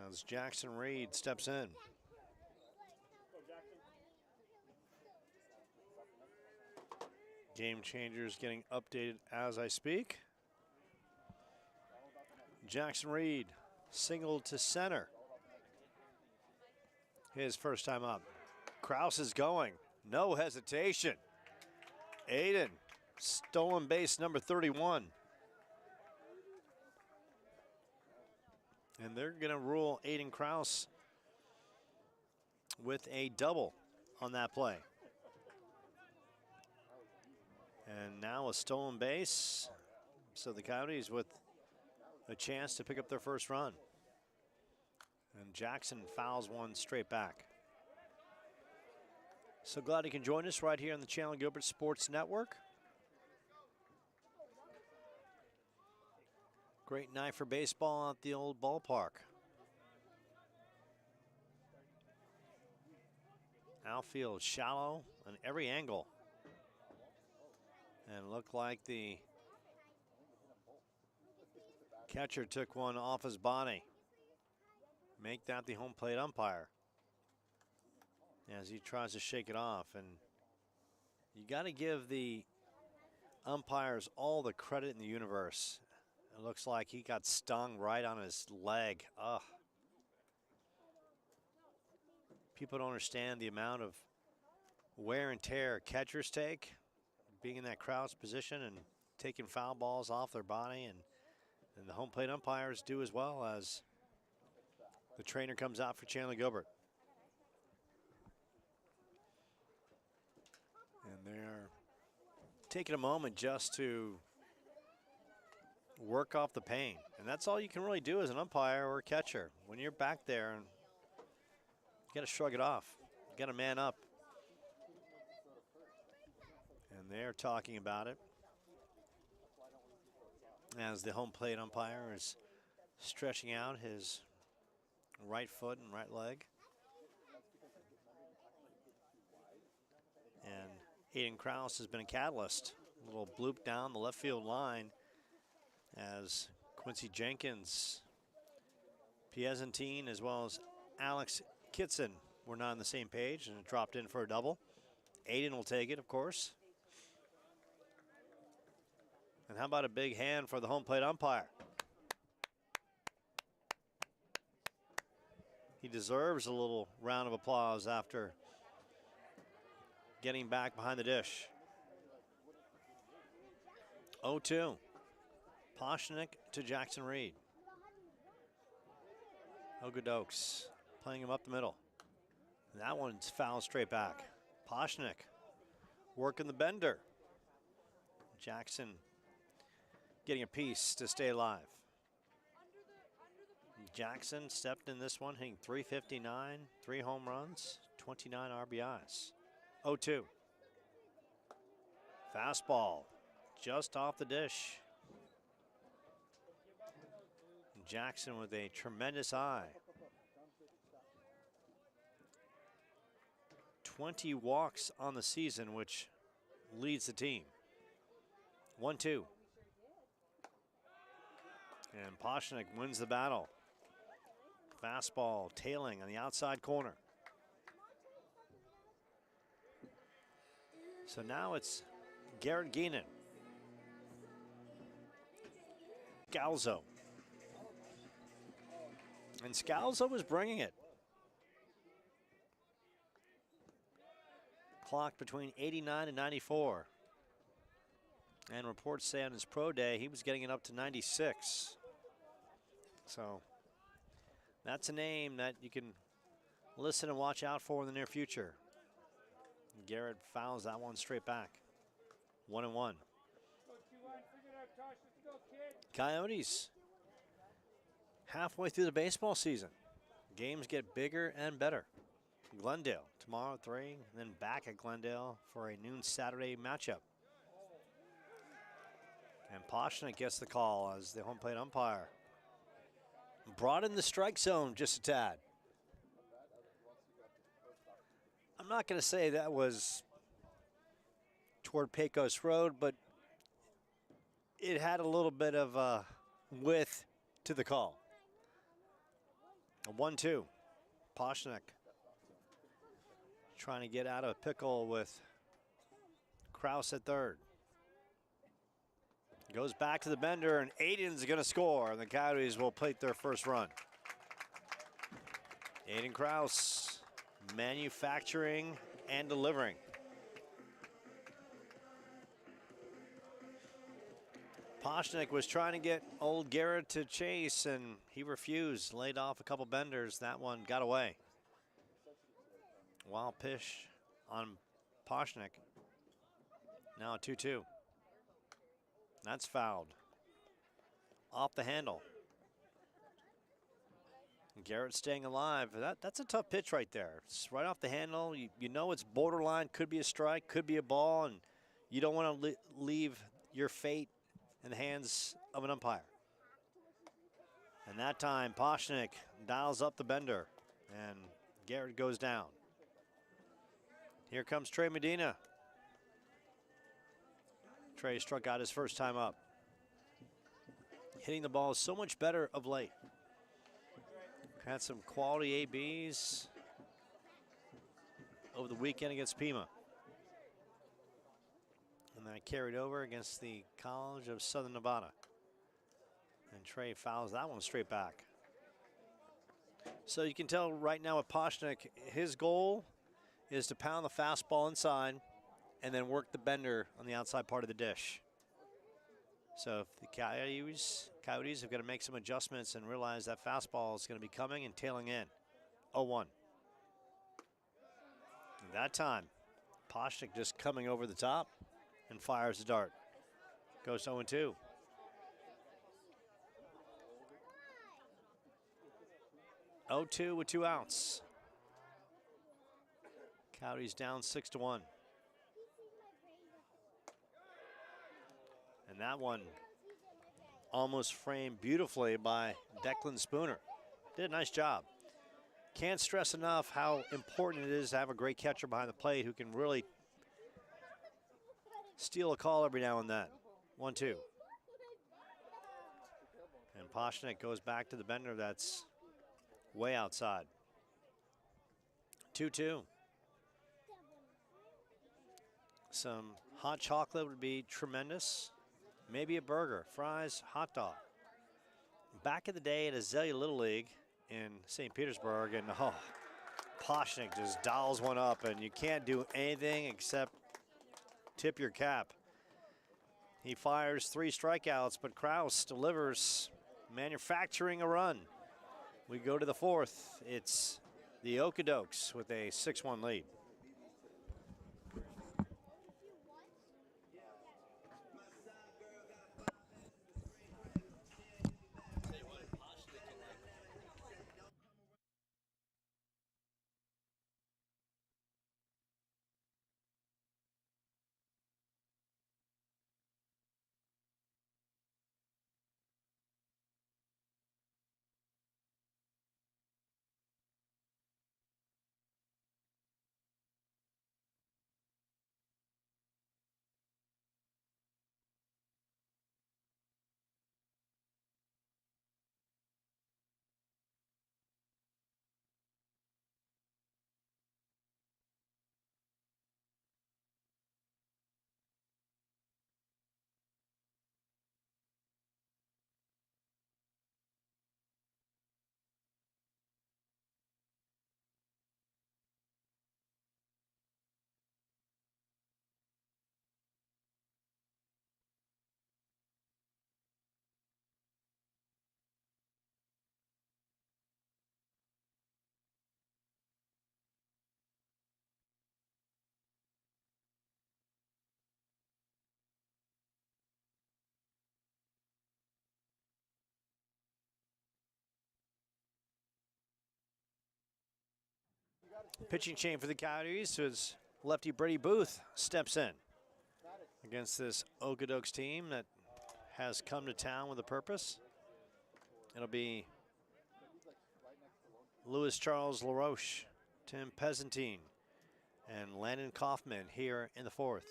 As Jackson Reed steps in. Game changers getting updated as I speak. Jackson Reed singled to center. His first time up. Krause is going. No hesitation. Aiden, stolen base number 31. And they're going to rule Aiden Krause with a double. on that play. And now a stolen base. So the Coyotes with a chance to pick up their first run. And Jackson fouls one straight back. So glad you can join us right here on the Chandler Gilbert Sports Network. Great night for baseball at the old ballpark. Outfield shallow on every angle. And it looked like the catcher took one off his body. Make that the home plate umpire as he tries to shake it off. And you got to give the umpires all the credit in the universe. It looks like he got stung right on his leg. Ugh. People don't understand the amount of wear and tear catchers take, being in that crouched position and taking foul balls off their body, and the home plate umpires do as well, as the trainer comes out for Chandler Gilbert. And they're taking a moment just to work off the pain. And that's all you can really do as an umpire or a catcher. When you're back there, and you got to shrug it off. You got to man up. And they're talking about it as the home plate umpire is stretching out his right foot and right leg. And Aiden Krause has been a catalyst. A little bloop down the left field line as Quincy Jenkins, Piezentine, as well as Alex Kitson were not on the same page, and it dropped in for a double. Aiden will take it, of course. And how about a big hand for the home plate umpire? He deserves a little round of applause after getting back behind the dish. 0-2. Poshnik to Jackson Reed. Okotoks playing him up the middle. That one's fouled straight back. Poshnik working the bender. Jackson getting a piece to stay alive. Jackson stepped in this one, hitting .359, 3 home runs, 29 RBIs. 0-2. Fastball just off the dish. Jackson with a tremendous eye. 20 walks on the season, which leads the team. 1-2. And Poshnik wins the battle. Fastball tailing on the outside corner. So now it's Garrett Geenan. Scalzo. And Scalzo was bringing it. Clocked between 89 and 94. And reports say on his pro day he was getting it up to 96. So that's a name that you can listen and watch out for in the near future. Garrett fouls that one straight back. 1-1. Coyotes halfway through the baseball season. Games get bigger and better. Glendale tomorrow at 3, and then back at Glendale for a noon Saturday matchup. And Poshnik gets the call as the home plate umpire brought in the strike zone just a tad. I'm not going to say that was toward Pecos Road, but it had a little bit of width to the call. A 1-2. Poshnik trying to get out of a pickle with Krause at third. Goes back to the bender, and Aiden's going to score, and the Coyotes will plate their first run. Aiden Krause manufacturing and delivering. Poshnik was trying to get old Garrett to chase, and he refused. Laid off a couple benders. That one got away. Wild pitch on Poshnik. Now a 2-2. That's fouled. Off the handle. Garrett staying alive. That's a tough pitch right there. It's right off the handle. You know it's borderline. Could be a strike, could be a ball, and you don't want to leave your fate in the hands of an umpire. And that time, Poshnik dials up the bender, and Garrett goes down. Here comes Trey Medina. Trey struck out his first time up. Hitting the ball so much better of late. Had some quality ABs over the weekend against Pima. And that carried over against the College of Southern Nevada. And Trey fouls that one straight back. So you can tell right now with Poshnik, his goal is to pound the fastball inside and then work the bender on the outside part of the dish. So if the Coyotes have got to make some adjustments and realize that fastball is going to be coming and tailing in. 0-1. That time, Poshnik just coming over the top and fires the dart. Goes 0-2. With 2 outs. Coyotes down 6-1. And that one almost framed beautifully by Declan Spooner. Did a nice job. Can't stress enough how important it is to have a great catcher behind the plate who can really steal a call every now and then. 1-2. And Poshnik goes back to the bender that's way outside. 2-2. Some hot chocolate would be tremendous. Maybe a burger, fries, hot dog. Back in the day at Azalea Little League in St. Petersburg, and Poshnik just dials one up, and you can't do anything except tip your cap. He fires 3 strikeouts, but Kraus delivers, manufacturing a run. We go to the 4th. It's the Okotoks with a 6-1 lead. Pitching chain for the Coyotes as lefty Brady Booth steps in against this Okotoks team that has come to town with a purpose. It'll be Louis Charles LaRoche, Tim Pesentine, and Landon Kaufman here in the 4th.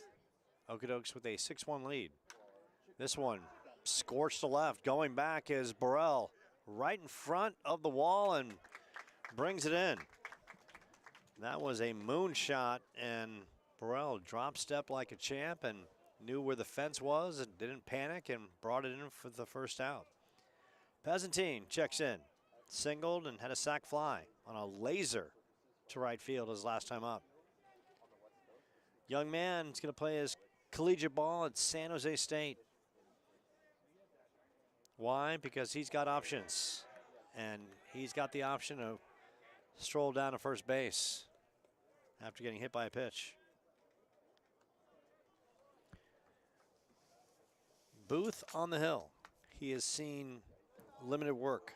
Okotoks with a 6-1 lead. This one scorched to left. Going back is Burrell right in front of the wall and brings it in. That was a moonshot, and Burrell drop step like a champ and knew where the fence was and didn't panic and brought it in for the first out. Pesentine checks in, singled and had a sac fly on a laser to right field his last time up. Young man is going to play his collegiate ball at San Jose State. Why? Because he's got options, and he's got the option of stroll down to first base. after getting hit by a pitch. Booth on the hill. He has seen limited work.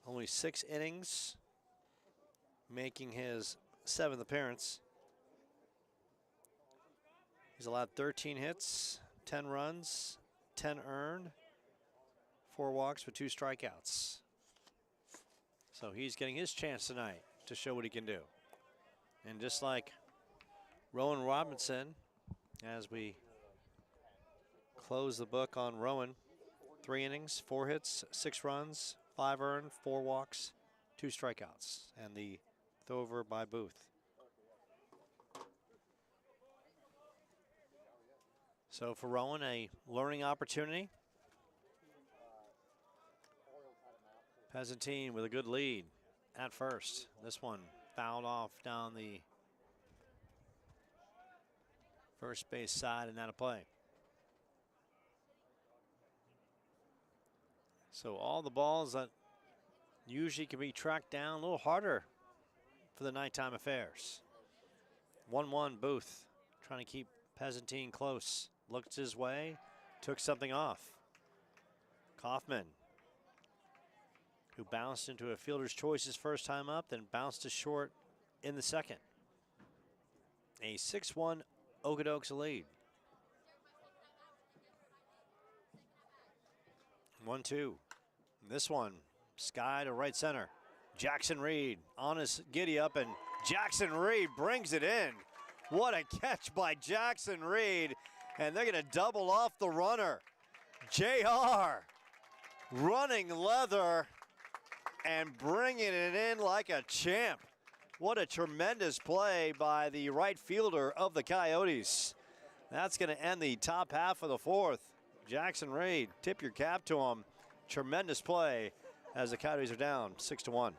Only 6 innings, making his 7th appearance. He's allowed 13 hits, 10 runs, 10 earned, 4 walks with 2 strikeouts. So he's getting his chance tonight to show what he can do. And just like Rowan Robinson, as we close the book on Rowan, 3 innings, 4 hits, 6 runs, 5 earned, 4 walks, 2 strikeouts, and the throw over by Booth. So for Rowan, a learning opportunity. Peasantine with a good lead at first. This one fouled off down the first base side and out of play. So all the balls that usually can be tracked down a little harder for the nighttime affairs. 1-1 Booth trying to keep Peasantine close. Looked his way, took something off. Kaufman, who bounced into a fielder's choice his first time up, then bounced to short in the second. A 6-1 Okotoks lead. 1-2. This one, sky to right center. Jackson Reed on his giddy up, and Jackson Reed brings it in. What a catch by Jackson Reed, and they're going to double off the runner. JR running leather and bringing it in like a champ. What a tremendous play by the right fielder of the Coyotes. That's going to end the top half of the 4th. Jackson Reed, tip your cap to him. Tremendous play as the Coyotes are down 6-1.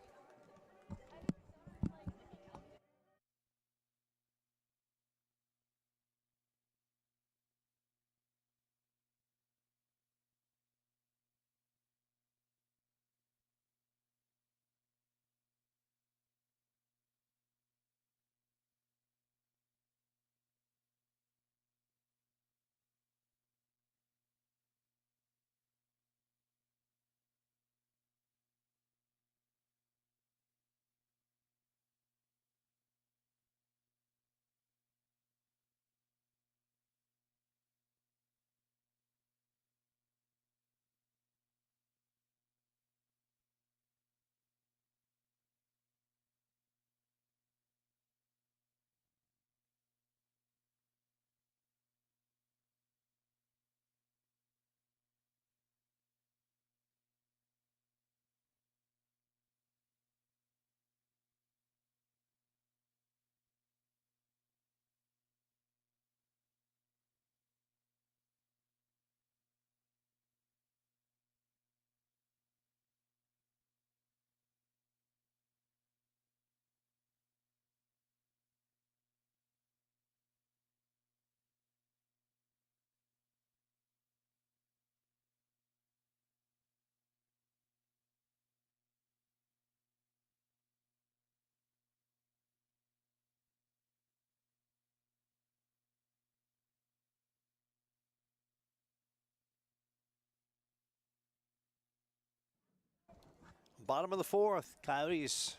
Bottom of the 4th, Coyotes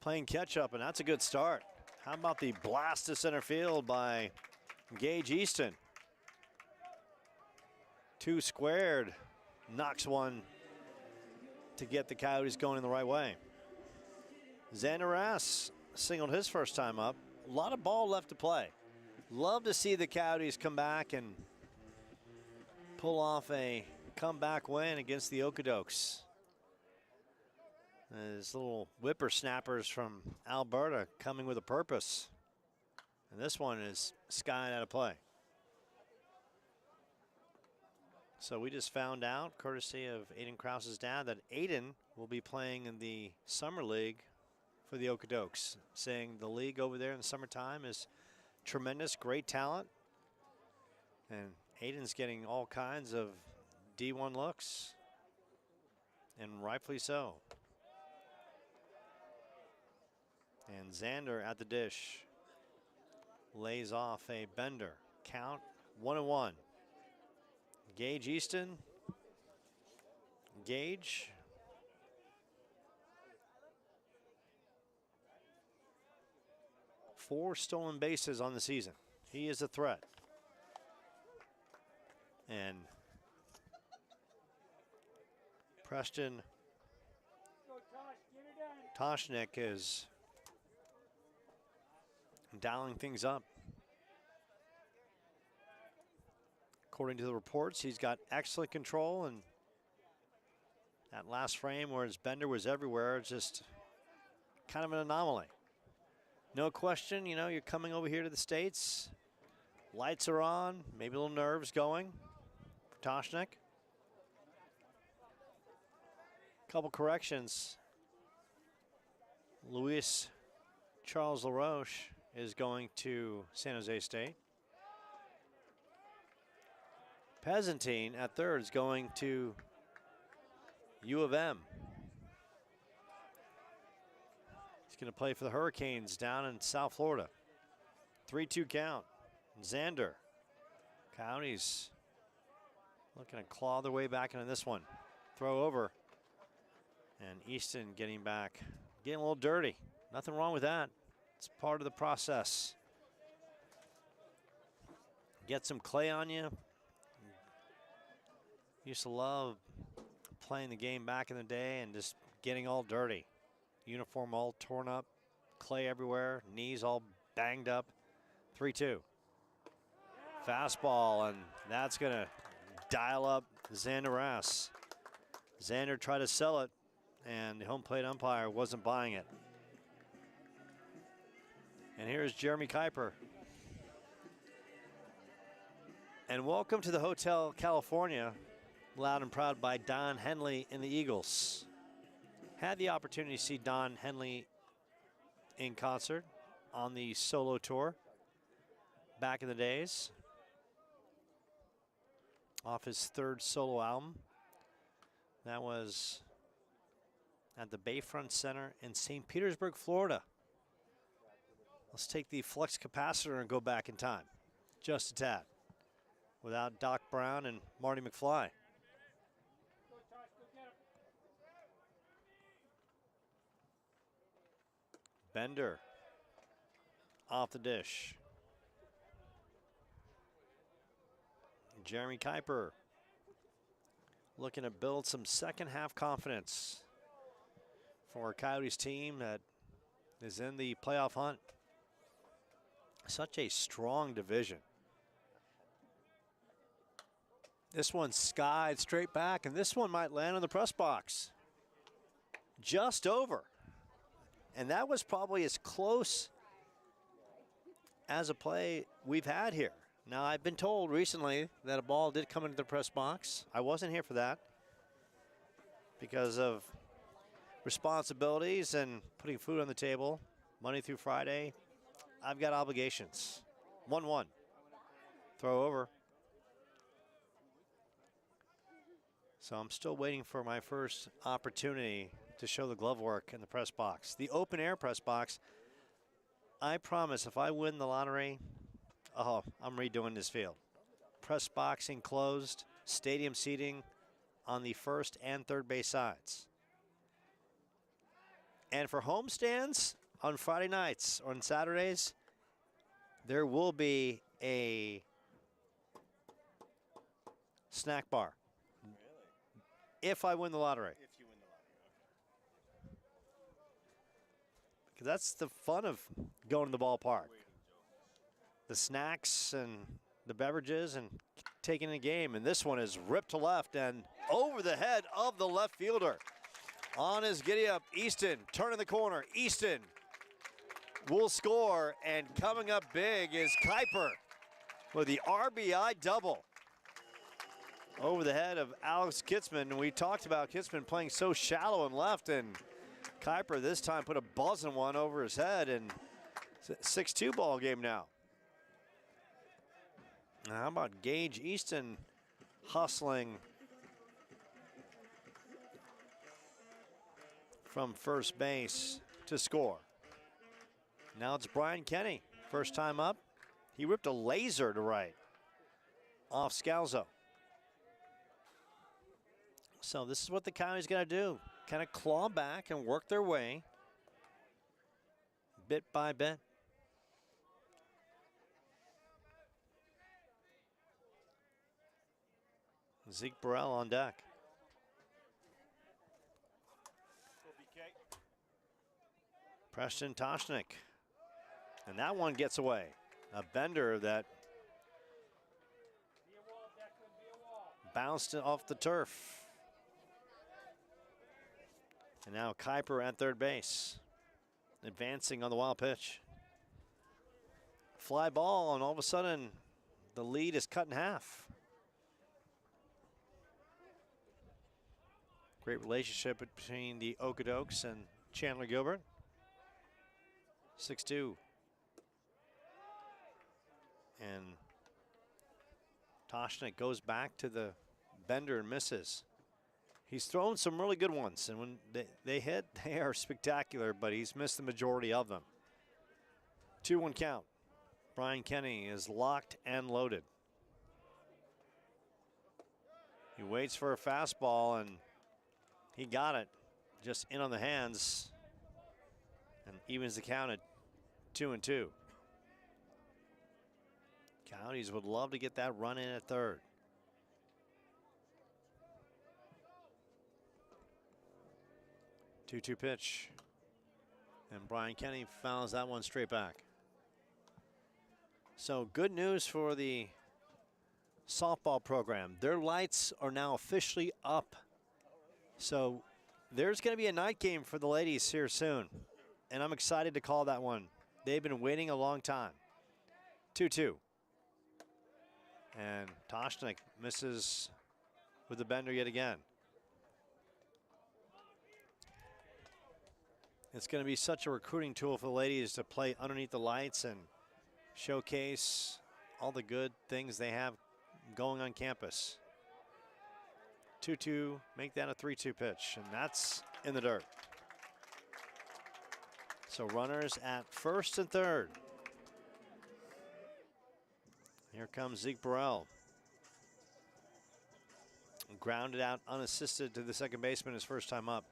playing catch up, and that's a good start. How about the blast to center field by Gage Easton? 2 squared, knocks one to get the Coyotes going in the right way. Xander Rass singled his first time up. A lot of ball left to play. Love to see the Coyotes come back and pull off a comeback win against the Okotoks. These little whippersnappers from Alberta coming with a purpose. And this one is skying out of play. So we just found out, courtesy of Aiden Krause's dad, that Aiden will be playing in the summer league for the Okotoks, saying the league over there in the summertime is tremendous, great talent. And Aiden's getting all kinds of D1 looks, and rightfully so. And Xander at the dish. Lays off a bender. Count 1-1. Gage Easton. Gage. Four stolen bases on the season. He is a threat. And Preston Toshnik is dialing things up. According to the reports, he's got excellent control, and that last frame where his bender was everywhere, just kind of an anomaly. No question, you know, you're coming over here to the States. Lights are on, maybe a little nerves going for Toshnik. Couple corrections. Luis Charles LaRoche is going to San Jose State. Peasantine at third is going to U of M. He's going to play for the Hurricanes down in South Florida. 3-2 count. Xander. Coyotes looking to claw their way back into this one. Throw over. And Easton getting back. Getting a little dirty. Nothing wrong with that. It's part of the process. Get some clay on you. Used to love playing the game back in the day and just getting all dirty. Uniform all torn up, clay everywhere, knees all banged up. 3-2. Fastball, and that's going to dial up Xander Rass. Xander tried to sell it, and the home plate umpire wasn't buying it. And here's Jeremy Kuiper. And welcome to the Hotel California, loud and proud by Don Henley and the Eagles. Had the opportunity to see Don Henley in concert on the solo tour back in the days, off his third solo album. That was at the Bayfront Center in St. Petersburg, Florida. Let's take the flux capacitor and go back in time, just a tad, without Doc Brown and Marty McFly. Bender off the dish. Jeremy Kuiper looking to build some second half confidence for a Coyotes team that is in the playoff hunt. Such a strong division. This one skied straight back, and this one might land on the press box. Just over. And that was probably as close as a play we've had here. Now, I've been told recently that a ball did come into the press box. I wasn't here for that because of responsibilities and putting food on the table Monday through Friday. I've got obligations. 1-1. Throw over. So I'm still waiting for my first opportunity to show the glove work in the press box. The open air press box, I promise if I win the lottery, oh, I'm redoing this field. Press box enclosed, stadium seating on the first and third base sides. And for home stands on Friday nights or on Saturdays, there will be a snack bar. If I win the lottery. Because that's the fun of going to the ballpark. The snacks and the beverages and taking the game. And this one is ripped to left and over the head of the left fielder. On his giddy up, Easton turning the corner. Easton will score, and coming up big is Kuiper with the RBI double. Over the head of Alex Kitzman. We talked about Kitzman playing so shallow and left, and Kuiper this time put a buzzing one over his head, and it's a 6-2 ball game now. Now how about Gage Easton hustling from first base to score? Now it's Brian Kenny. First time up. He ripped a laser to right off Scalzo. So this is what the Coyotes got to do. Kind of claw back and work their way bit by bit. Zeke Burrell on deck. Preston Toshnik. And that one gets away. A bender that bounced off the turf. And now Kuiper at third base. Advancing on the wild pitch. Fly ball, and all of a sudden, the lead is cut in half. Great relationship between the Okotoks and Chandler Gilbert. 6-2. And Toshnik goes back to the bender and misses. He's thrown some really good ones, and when they hit, they are spectacular, but he's missed the majority of them. 2-1 count. Brian Kenny is locked and loaded. He waits for a fastball, and he got it. Just in on the hands, and evens the count at 2-2. Coyotes would love to get that run in at third. 2-2 pitch. And Brian Kenny fouls that one straight back. So good news for the softball program. Their lights are now officially up. So there's going to be a night game for the ladies here soon. And I'm excited to call that one. They've been waiting a long time. 2-2. And Toshnik misses with the bender yet again. It's going to be such a recruiting tool for the ladies to play underneath the lights and showcase all the good things they have going on campus. 2-2, make that a 3-2 pitch, and that's in the dirt. So runners at first and third. Here comes Zeke Burrell. Grounded out unassisted to the second baseman his first time up.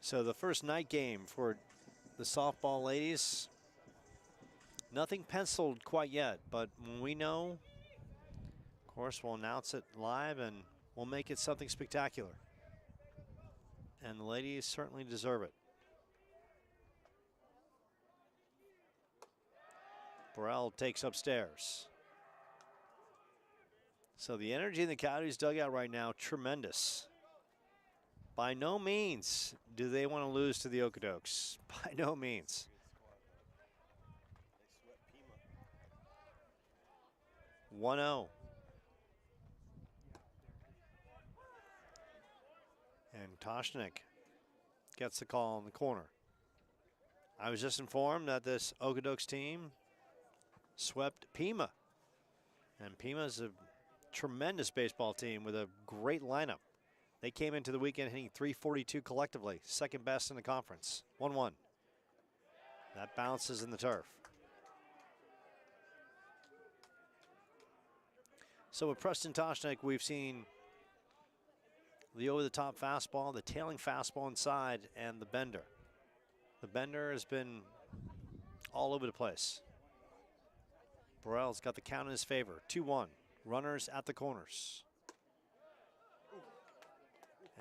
So the first night game for the softball ladies. Nothing penciled quite yet, but when we know, of course, we'll announce it live and we'll make it something spectacular. And the ladies certainly deserve it. Burrell takes upstairs. So the energy in the Coyotes dugout right now, tremendous. By no means do they want to lose to the Okotoks. By no means. They 1-0. And Toshnik gets the call in the corner. I was just informed that this Okotoks team swept Pima. And Pima's a tremendous baseball team with a great lineup. They came into the weekend hitting .342 collectively, second best in the conference. 1-1. That bounces in the turf. So with Preston Toshnik, we've seen the over-the-top fastball, the tailing fastball inside, and the bender. The bender has been all over the place. Burrell's got the count in his favor. 2-1. Runners at the corners.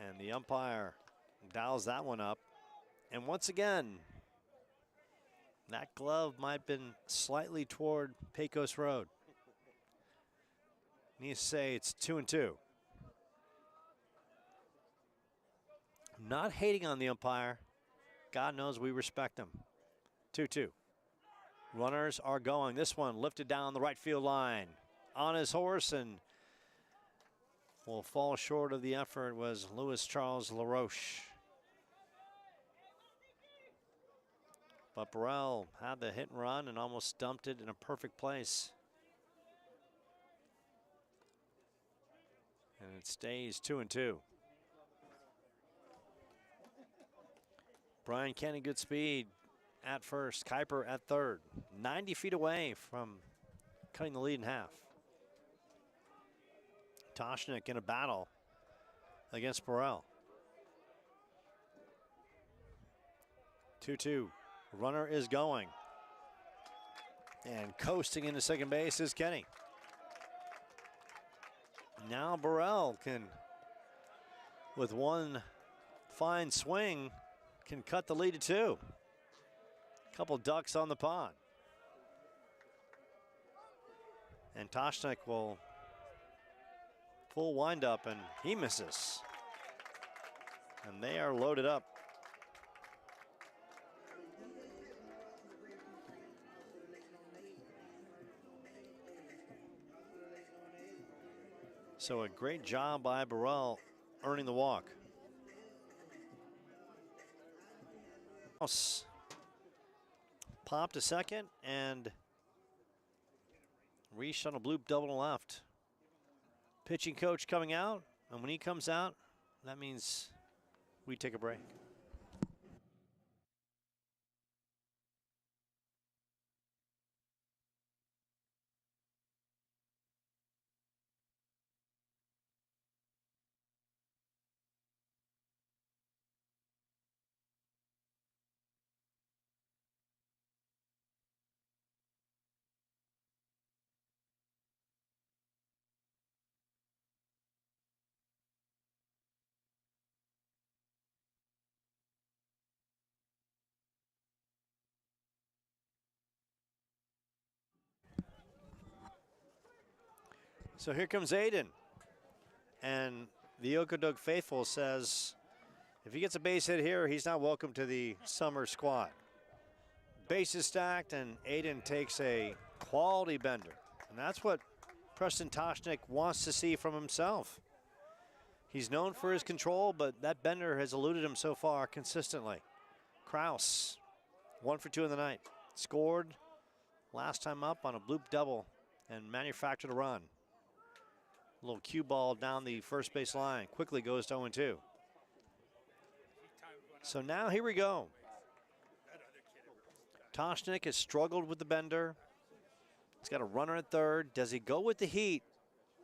And the umpire dials that one up. And once again, that glove might have been slightly toward Pecos Road. Need to say it's 2-2. Not hating on the umpire. God knows we respect him. 2-2. Runners are going. This one lifted down the right field line. On his horse and will fall short of the effort was Louis Charles LaRoche. But Burrell had the hit and run and almost dumped it in a perfect place. And it stays 2-2. Brian Kenny, good speed at first. Kuiper at third. 90 feet away from cutting the lead in half. Toshnik in a battle against Burrell. 2-2. Runner is going. And coasting into second base is Kenny. Now Burrell can, with one fine swing, can cut the lead to 2. Couple ducks on the pond. And Toshnik will full windup, and he misses. And they are loaded up. So a great job by Burrell earning the walk. Popped to second and reached on a bloop double to left. Pitching coach coming out, and when he comes out, that means we take a break. So here comes Aiden. And the Okotoks faithful says if he gets a base hit here, he's not welcome to the summer squad. Bases stacked, and Aiden takes a quality bender. And that's what Preston Toshnik wants to see from himself. He's known for his control, but that bender has eluded him so far consistently. Kraus, 1 for 2 in the night. Scored last time up on a bloop double and manufactured a run. A little cue ball down the first base line. Quickly goes to 0-2. So now here we go. Toshnik has struggled with the bender. He's got a runner at third. Does he go with the heat,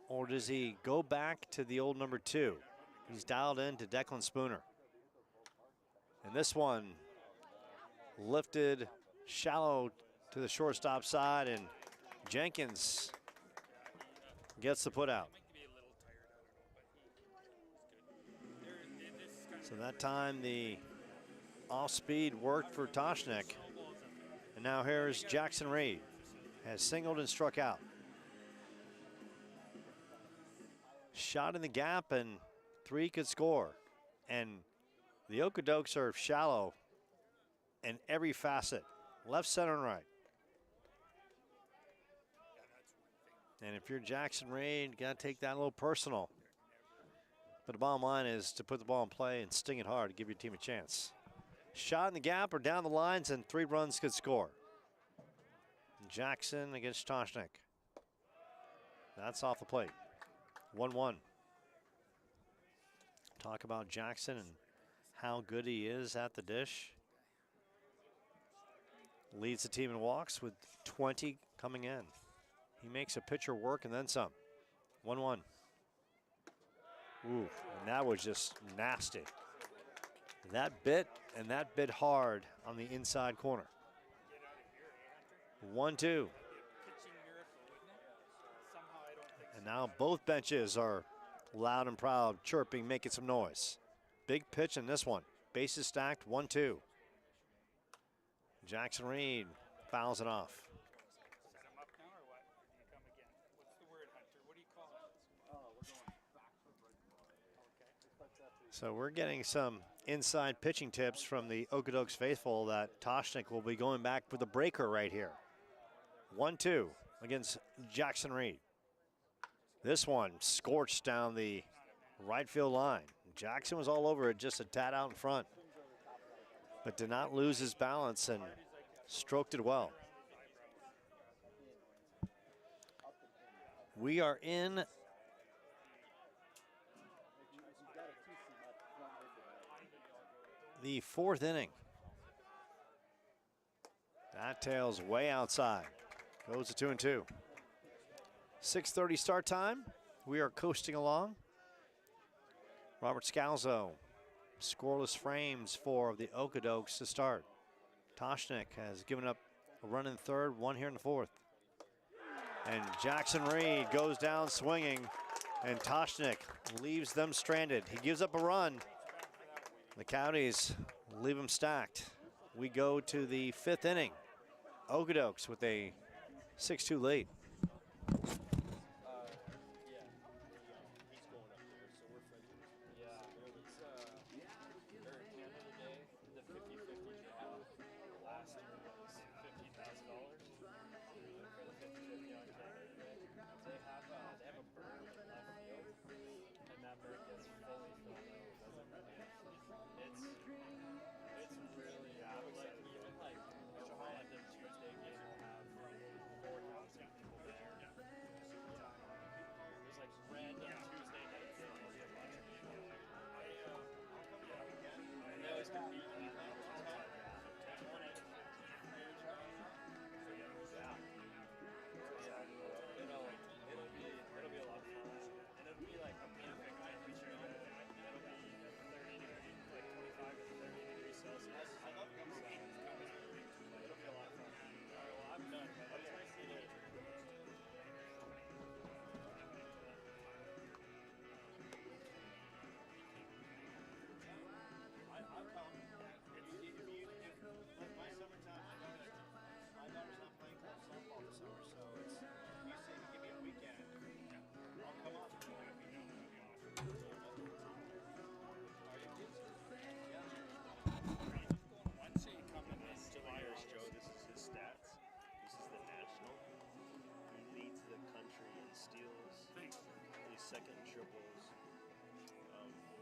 or does he go back to the old number 2? He's dialed in to Declan Spooner. And this one lifted shallow to the shortstop side, and Jenkins gets the put out. So that time the off-speed worked for Toshnik. And now here's Jackson Reed. Has singled and struck out. Shot in the gap, and 3 could score. And the Okotoks are shallow in every facet. Left, center, and right. And if you're Jackson Reed, you got to take that a little personal. But the bottom line is to put the ball in play and sting it hard to give your team a chance. Shot in the gap or down the lines, and 3 runs could score. Jackson against Toshnik. That's off the plate. 1-1. Talk about Jackson and how good he is at the dish. Leads the team in walks with 20 coming in. He makes a pitcher work and then some. 1-1. Ooh, and that was just nasty. That bit and that bit hard on the inside corner. 1-2. And now both benches are loud and proud, chirping, making some noise. Big pitch in this one. Bases stacked, 1-2. Jackson Reed fouls it off. So we're getting some inside pitching tips from the Okotoks faithful that Toshnik will be going back with a breaker right here. 1-2 against Jackson Reed. This one scorched down the right field line. Jackson was all over it, just a tad out in front, but did not lose his balance and stroked it well. We are in the 4th inning. That tail's way outside. Goes to 2-2. 6:30 start time. We are coasting along. Robert Scalzo, scoreless frames for the Okotoks to start. Toshnik has given up a run in third, one here in the fourth. And Jackson Reed goes down swinging, and Toshnik leaves them stranded. He gives up a run. The Coyotes leave them stacked. We go to the fifth inning. Okotoks with a 6-2 lead. Second triples,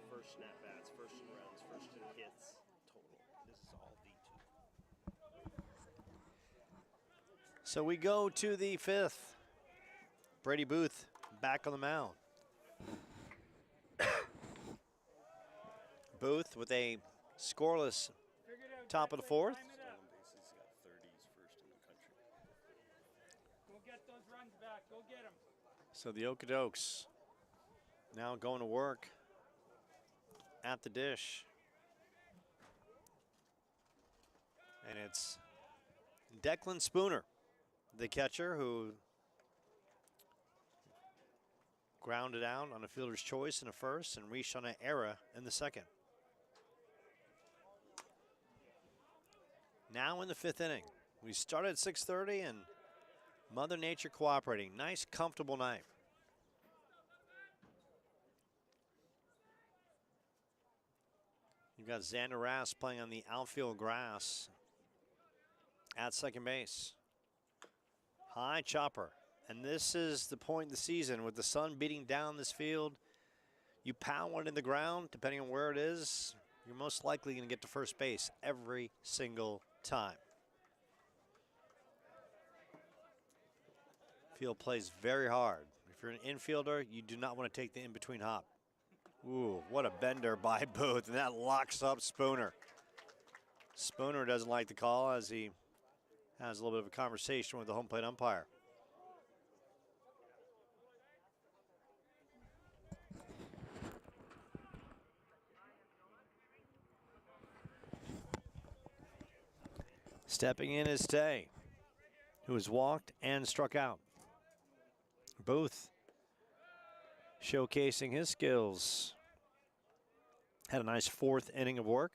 first snap bats, first runs, first hits, total. This is all D2. So we go to the fifth. Brady Booth back on the mound. Booth with a scoreless top of the fourth. Stolen bases, got 30s, first in the country. Go get those runs back. Go get them. So the Okotoks now going to work at the dish. And it's Declan Spooner, the catcher, who grounded out on a fielder's choice in the first and reached on an error in the second. Now in the fifth inning. We started at 6:30 and Mother Nature cooperating. Nice, comfortable night. You've got Xander Rass playing on the outfield grass at second base. High chopper. And this is the point of the season with the sun beating down this field. You pound one in the ground, depending on where it is, you're most likely going to get to first base every single time. Field plays very hard. If you're an infielder, you do not want to take the in-between hop. Ooh, what a bender by Booth, and that locks up Spooner. Spooner doesn't like the call as he has a little bit of a conversation with the home plate umpire. Stepping in is Tay, who has walked and struck out. Booth showcasing his skills. Had a nice fourth inning of work.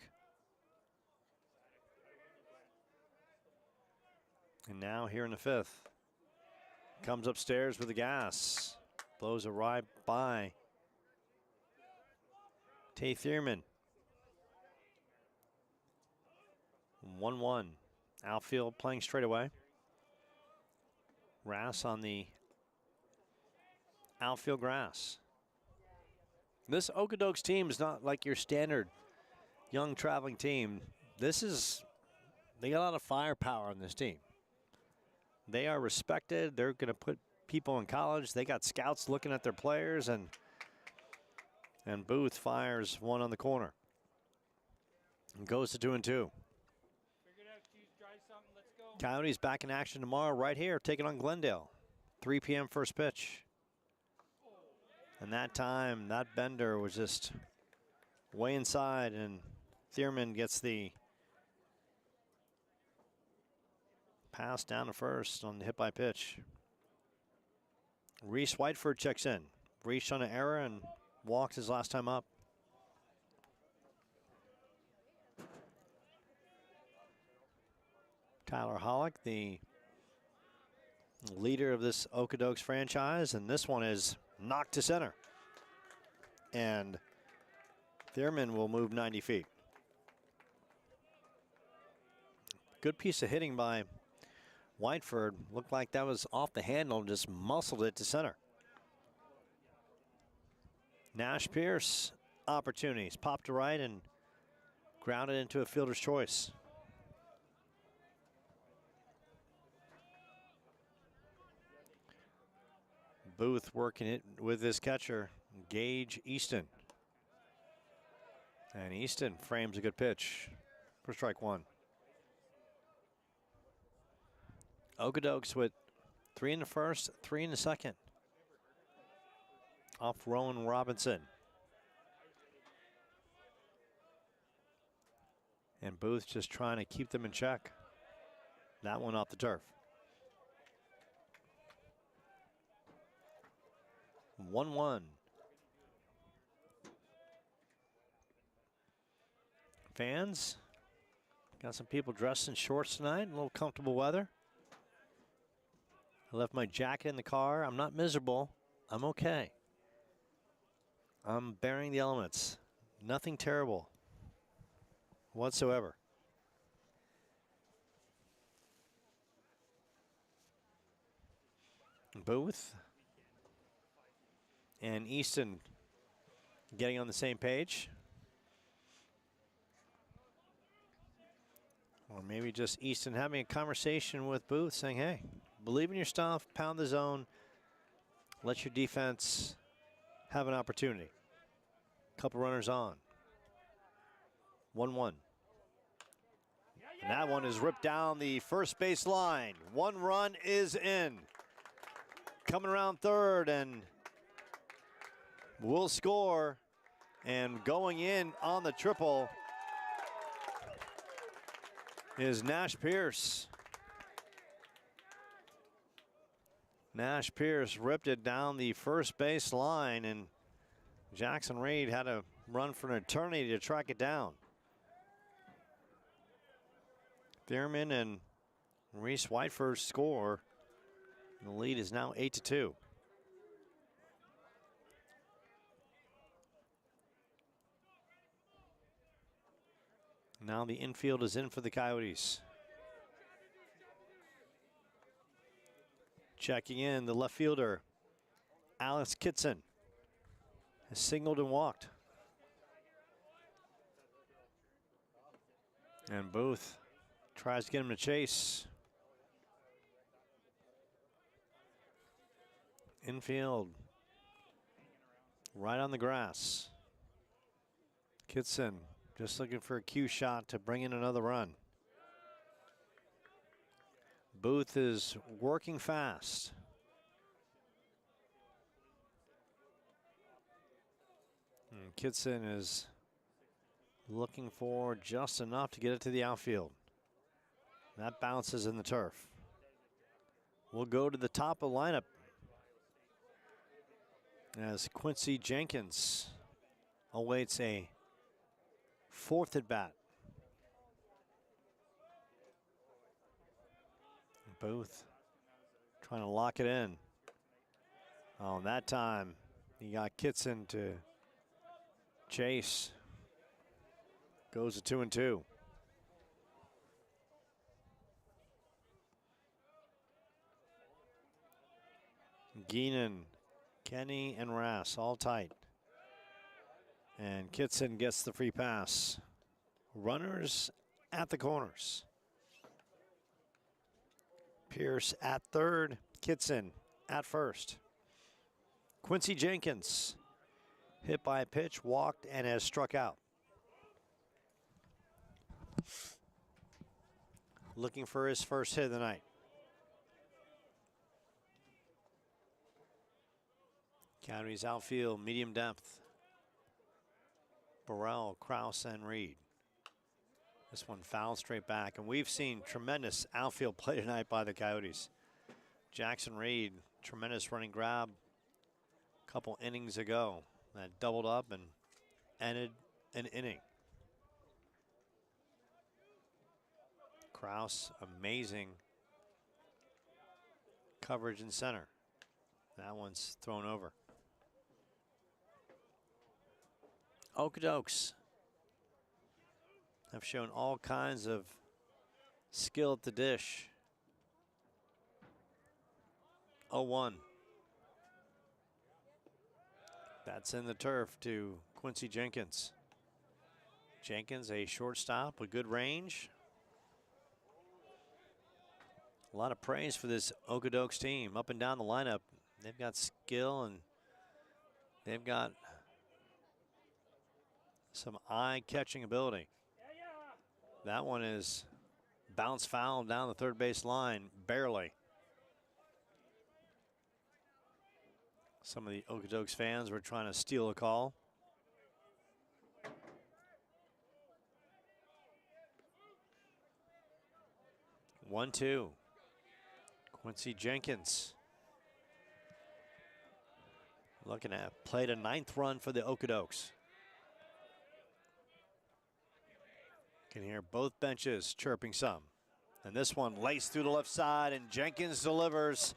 And now here in the fifth. Comes upstairs with the gas. Blows a right by Tay Thierman. 1-1. Outfield playing straight away. Rass on the outfield grass. This Okotoks team is not like your standard young traveling team. They got a lot of firepower on this team. They are respected. They're going to put people in college. They got scouts looking at their players, and Booth fires one on the corner. And goes to 2-2. Figure it out, Chief. Try something. Let's go. Coyotes back in action tomorrow right here, taking on Glendale. 3 p.m. first pitch. And that time, that bender was just way inside, and Thierman gets the pass down to first on the hit by pitch. Reese Whiteford checks in. Reese on an error and walked his last time up. Tyler Hollick, the leader of this Okotoks franchise, and this one is knocked to center. And Thierman will move 90 feet. Good piece of hitting by Whiteford. Looked like that was off the handle and just muscled it to center. Nash Pierce opportunities. Popped to right and grounded into a fielder's choice. Booth working it with this catcher, Gage Easton. And Easton frames a good pitch for strike one. Okotoks with 3 in the first, 3 in the second. Off Rowan Robinson. And Booth just trying to keep them in check. That one off the turf. 1-1. Fans, got some people dressed in shorts tonight, a little comfortable weather. I left my jacket in the car. I'm not miserable. I'm okay. I'm bearing the elements. Nothing terrible whatsoever. Booth and Easton getting on the same page. Or maybe just Easton having a conversation with Booth saying, hey, believe in your stuff, pound the zone, let your defense have an opportunity. Couple runners on. 1-1. And that one is ripped down the first base line. 1 run is in. Coming around third and will score. And going in on the triple is Nash Pierce. Nash Pierce ripped it down the first base line, and Jackson Reed had to run for an eternity to track it down. Thierman and Reese Whiteford score. The lead is now 8-2. Now the infield is in for the Coyotes. Checking in, the left fielder, Alex Kitson, has singled and walked. And Booth tries to get him to chase. Infield, right on the grass. Kitson just looking for a cue shot to bring in another run. Booth is working fast. And Kitson is looking for just enough to get it to the outfield. That bounces in the turf. We'll go to the top of the lineup as Quincy Jenkins awaits a 4th at bat. Booth trying to lock it in. Oh, that time he got Kitson to chase. Goes to 2-2. Geenan, Kenny, and Rass all tight. And Kitson gets the free pass. Runners at the corners. Pierce at third, Kitson at first. Quincy Jenkins hit by a pitch, walked, and has struck out. looking for his first hit of the night. Coyotes outfield, medium depth. Burrell, Kraus, and Reed. This one fouled straight back, and we've seen tremendous outfield play tonight by the Coyotes. Jackson Reed, tremendous running grab a couple innings ago that doubled up and ended an inning. Kraus, amazing coverage in center. That one's thrown over. Okotoks have shown all kinds of skill at the dish. 0-1. That's in the turf to Quincy Jenkins. Jenkins, a shortstop with good range. A lot of praise for this Okotoks team. Up and down the lineup, they've got skill and they've got some eye-catching ability. That one is bounce foul down the third base line, barely. Some of the Okotoks fans were trying to steal a call. One-two. Quincy Jenkins looking at played a 9th run for the Okotoks. Can hear both benches chirping some. And this one laced through the left side, and Jenkins delivers,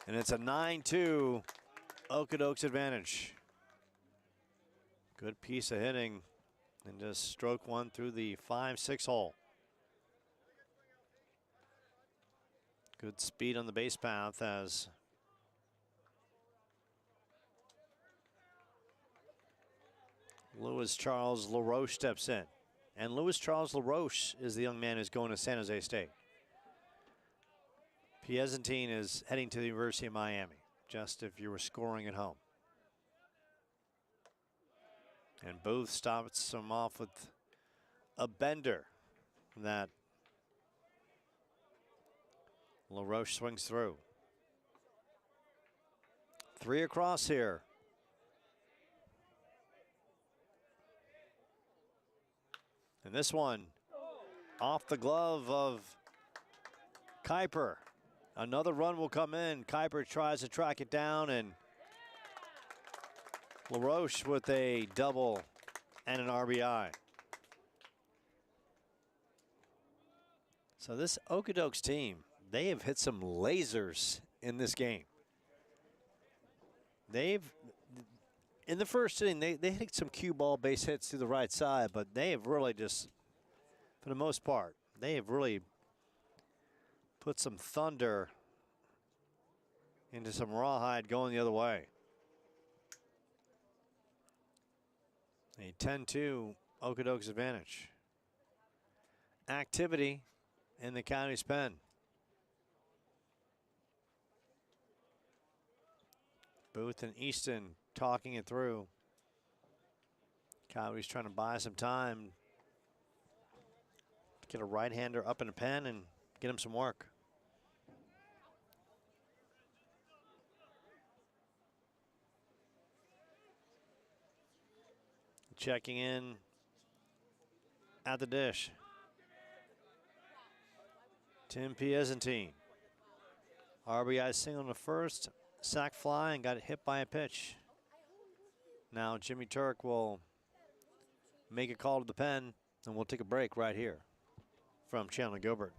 and it's a 9-2 Okotoks advantage. Good piece of hitting, and just stroke one through the 5-6 hole. Good speed on the base path as Louis Charles LaRoche steps in. And Louis Charles LaRoche is the young man who's going to San Jose State. Piezentine is heading to the University of Miami, just if you were scoring at home. And Booth stops him off with a bender that LaRoche swings through. 3 across here. And this one off the glove of Kuiper. Another run will come in. Kuiper tries to track it down, and LaRoche with a double and an RBI. So this Okotoks team, they have hit some lasers in this game. In the first inning, they hit some cue ball base hits to the right side, but they have really just, for the most part, they have really put some thunder into some rawhide going the other way. A 10-2 Okotoks advantage. Activity in the Coyotes pen. Booth and Easton talking it through. Coyotes trying to buy some time. Get a right-hander up in the pen and get him some work. Checking in at the dish. Tim Piezentine. RBI single in the first. Sac fly and got hit by a pitch. Now Jimmy Turk will make a call to the pen, and we'll take a break right here from Chandler Gilbert.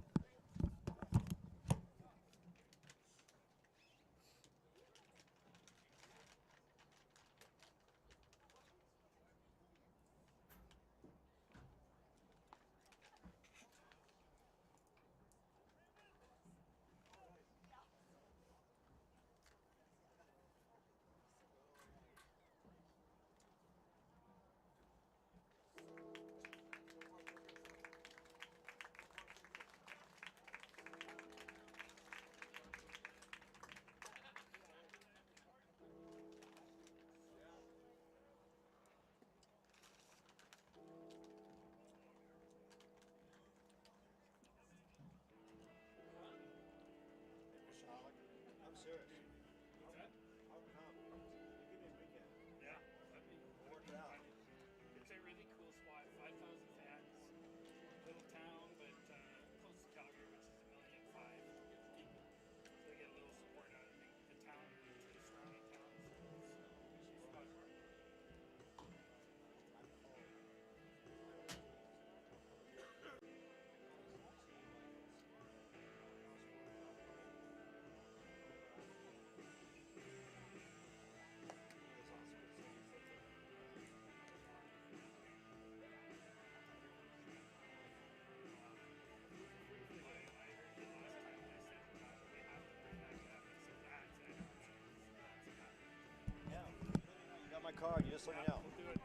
just let me know. We'll do it.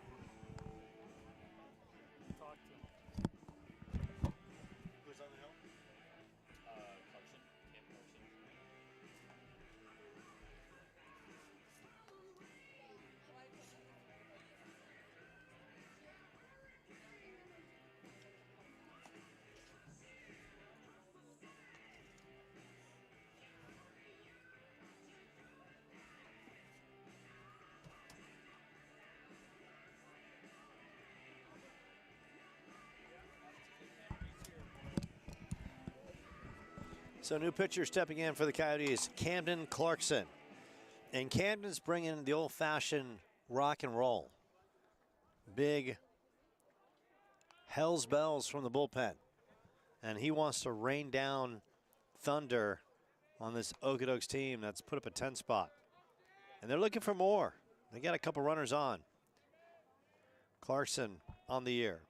Talk to him. Who's on the hill? Clarkson. Cam Clarkson. So new pitcher stepping in for the Coyotes, Camden Clarkson. And Camden's bringing the old-fashioned rock and roll. Big Hell's Bells from the bullpen. And he wants to rain down thunder on this Okotoks team that's put up a 10 spot. And they're looking for more. They got a couple runners on. Clarkson on the year.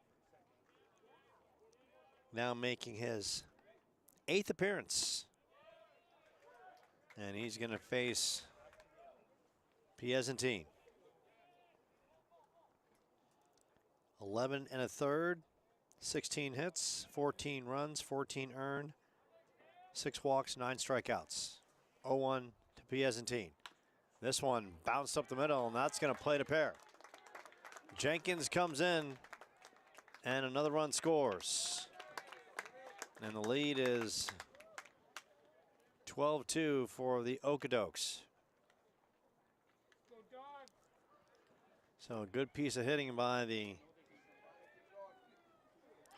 Now making his 8th appearance. And he's going to face Piezentine. 11 1/3, 16 hits, 14 runs, 14 earned, 6 walks, 9 strikeouts. 0-1 to Piezentine. This one bounced up the middle, and that's going to play to pair. Jenkins comes in, and another run scores. And the lead is 12-2 for the Okotoks. Go dog. So a good piece of hitting by the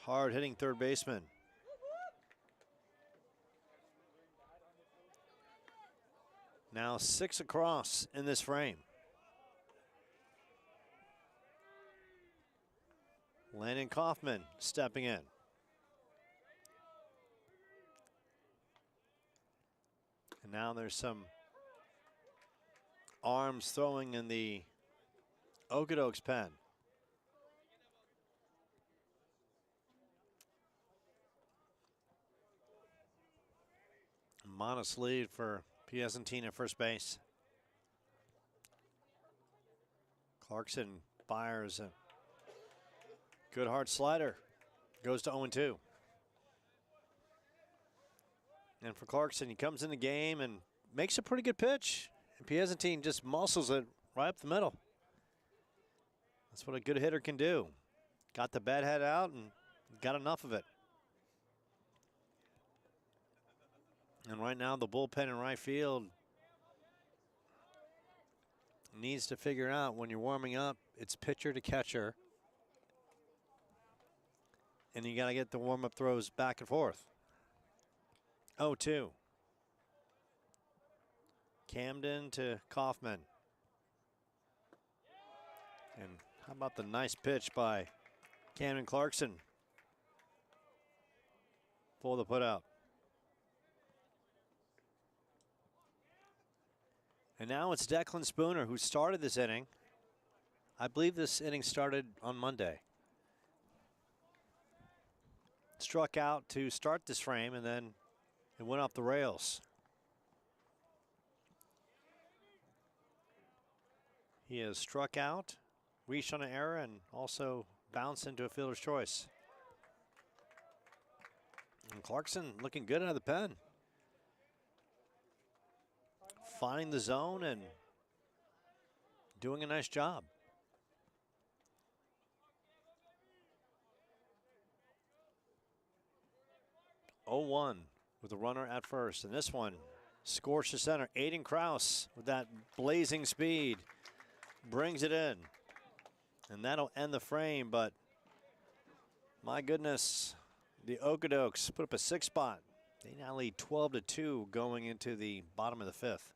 hard-hitting third baseman. Now 6 across in this frame. Landon Kaufman stepping in. And now there's some arms throwing in the Okotoks pen. Modest lead for Piezentine at first base. Clarkson fires a good hard slider. Goes to 0-2. And for Clarkson, he comes in the game and makes a pretty good pitch. And Piezentine just muscles it right up the middle. That's what a good hitter can do. Got the bat head out and got enough of it. And right now the bullpen in right field needs to figure out when you're warming up, it's pitcher to catcher. And you got to get the warm-up throws back and forth. 0-2. Camden to Kaufman. And how about the nice pitch by Camden Clarkson for the putout. And now it's Declan Spooner who started this inning. I believe this inning started on Monday. Struck out to start this frame, and then it went off the rails. He has struck out, reached on an error, and also bounced into a fielder's choice. And Clarkson looking good out of the pen. Finding the zone and doing a nice job. Oh-1 with a runner at first. And this one scores to center. Aiden Krause with that blazing speed brings it in. And that'll end the frame, but my goodness, the Okotoks put up a 6 spot. They now lead 12-2 going into the bottom of the 5th.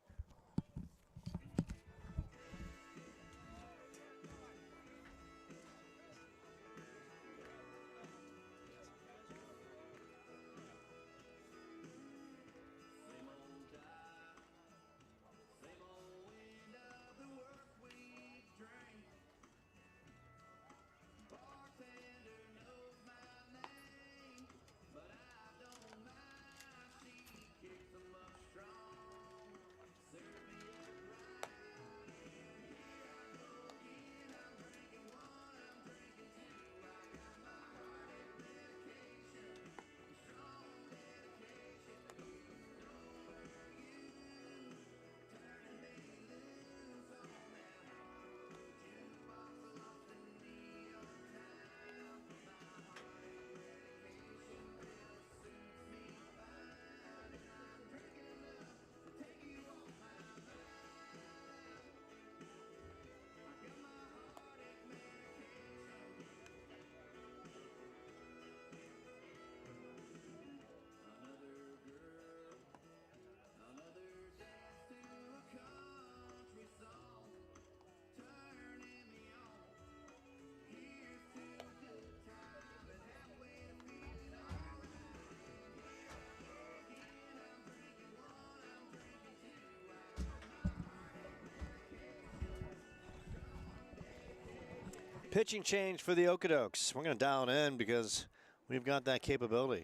Pitching change for the Okotoks. We're going to dial it in because we've got that capability.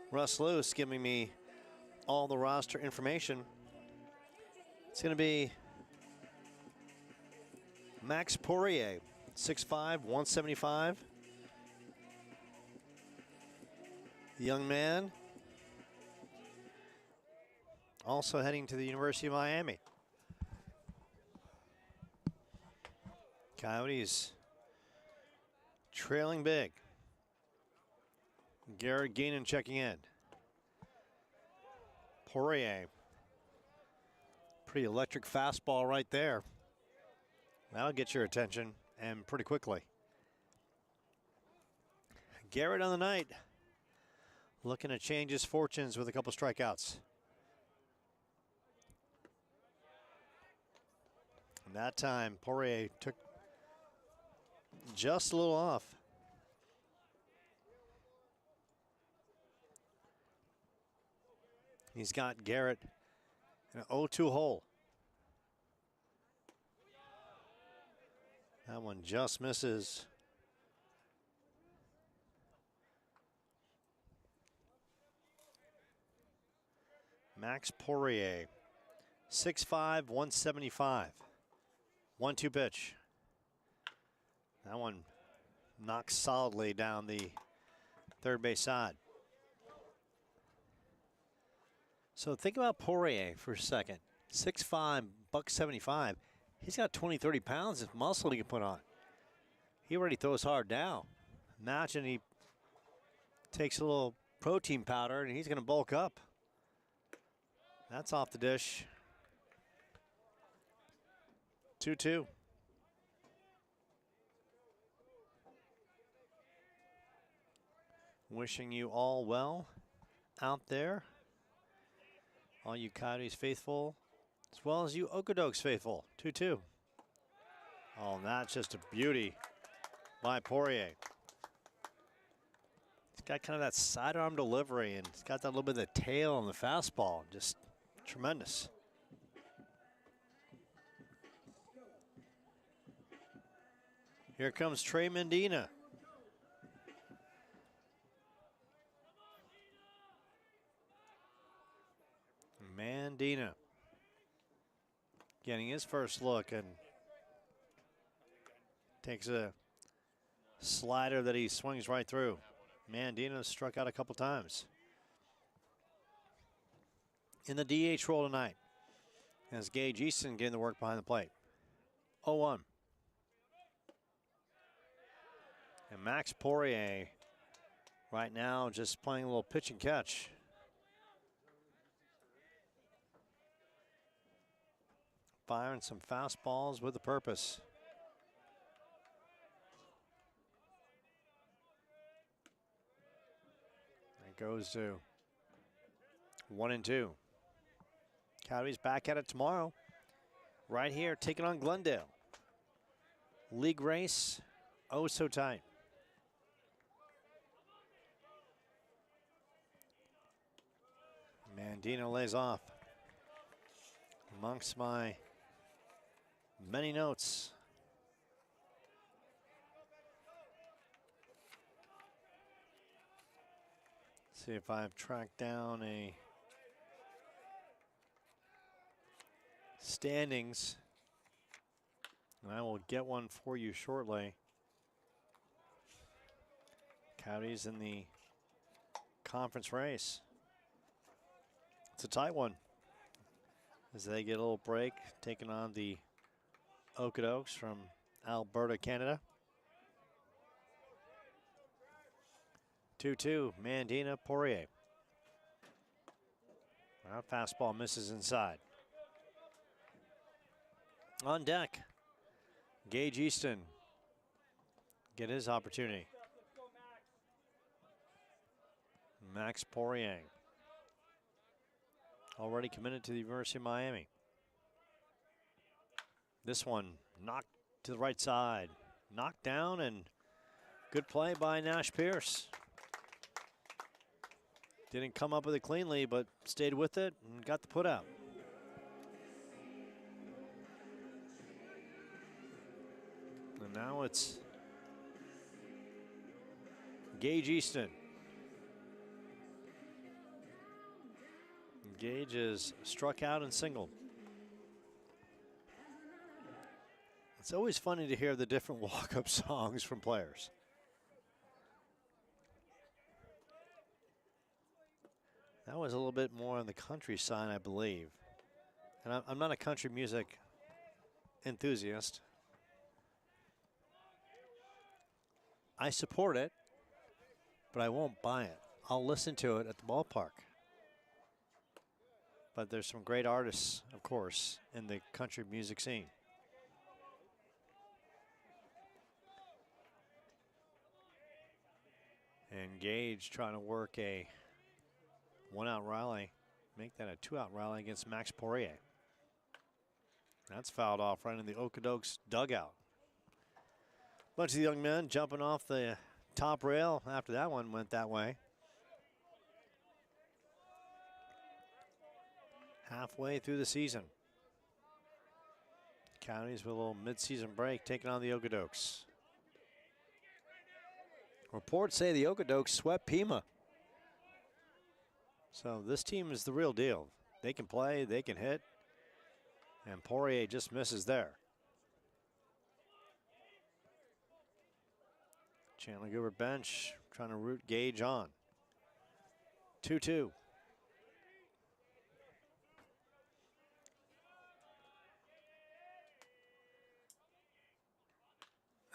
Russ Luce giving me all the roster information. It's going to be Max Poirier, 6'5", 175. Young man. Also heading to the University of Miami. Coyotes trailing big. Garrett Geenan checking in. Poirier. Pretty electric fastball right there. That'll get your attention, and pretty quickly. Garrett on the night, looking to change his fortunes with a couple strikeouts. And that time, Poirier took just a little off. He's got Garrett in an 0-2 hole. That one just misses. Max Poirier, 6'5", 175. 1-2 pitch. That one knocks solidly down the third base side. So think about Poirier for a second. 6'5", $175. He's got 20, 30 pounds of muscle he can put on. He already throws hard now. Imagine he takes a little protein powder and he's going to bulk up. That's off the dish. 2-2. Wishing you all well out there. All you Coyotes faithful, as well as you Okotoks faithful. 2-2. Oh, that's just a beauty by Poirier. He's got kind of that sidearm delivery, and he's got that little bit of the tail on the fastball. Just tremendous. Here comes Trey Mendina. Mandina getting his first look and takes a slider that he swings right through. Mandina struck out a couple times. In the DH role tonight, as Gage Easton getting the work behind the plate. 0-1. And Max Poirier right now just playing a little pitch and catch. Firing some fastballs with a purpose. It goes to 1-2. Coyotes back at it tomorrow. Right here, taking on Glendale. League race, oh so tight. Mandina lays off. Amongst my many notes. See if I've tracked down a standings, and I will get one for you shortly. Coyotes in the conference race. It's a tight one as they get a little break, taking on the Okotoks from Alberta, Canada. 2-2, Mandina, Poirier. Our fastball misses inside. On deck, Gage Easton get his opportunity. Max Poirier, already committed to the University of Miami. This one knocked to the right side, knocked down, and good play by Nash Pierce. Didn't come up with it cleanly, but stayed with it and got the put out. And now it's Gage Easton. Gage is struck out and singled. It's always funny to hear the different walk-up songs from players. That was a little bit more on the country side, I believe. And I'm not a country music enthusiast. I support it, but I won't buy it. I'll listen to it at the ballpark. But there's some great artists, of course, in the country music scene. And Gage trying to work a one-out rally, make that a two-out rally against Max Poirier. That's fouled off right in the Okotoks dugout. Bunch of the young men jumping off the top rail after that one went that way. Halfway through the season. Coyotes with a little mid-season break taking on the Okotoks. Reports say the Okotoks swept Pima. So this team is the real deal. They can play, they can hit, and Poirier just misses there. Chandler Gilbert bench trying to root Gage on. 2-2.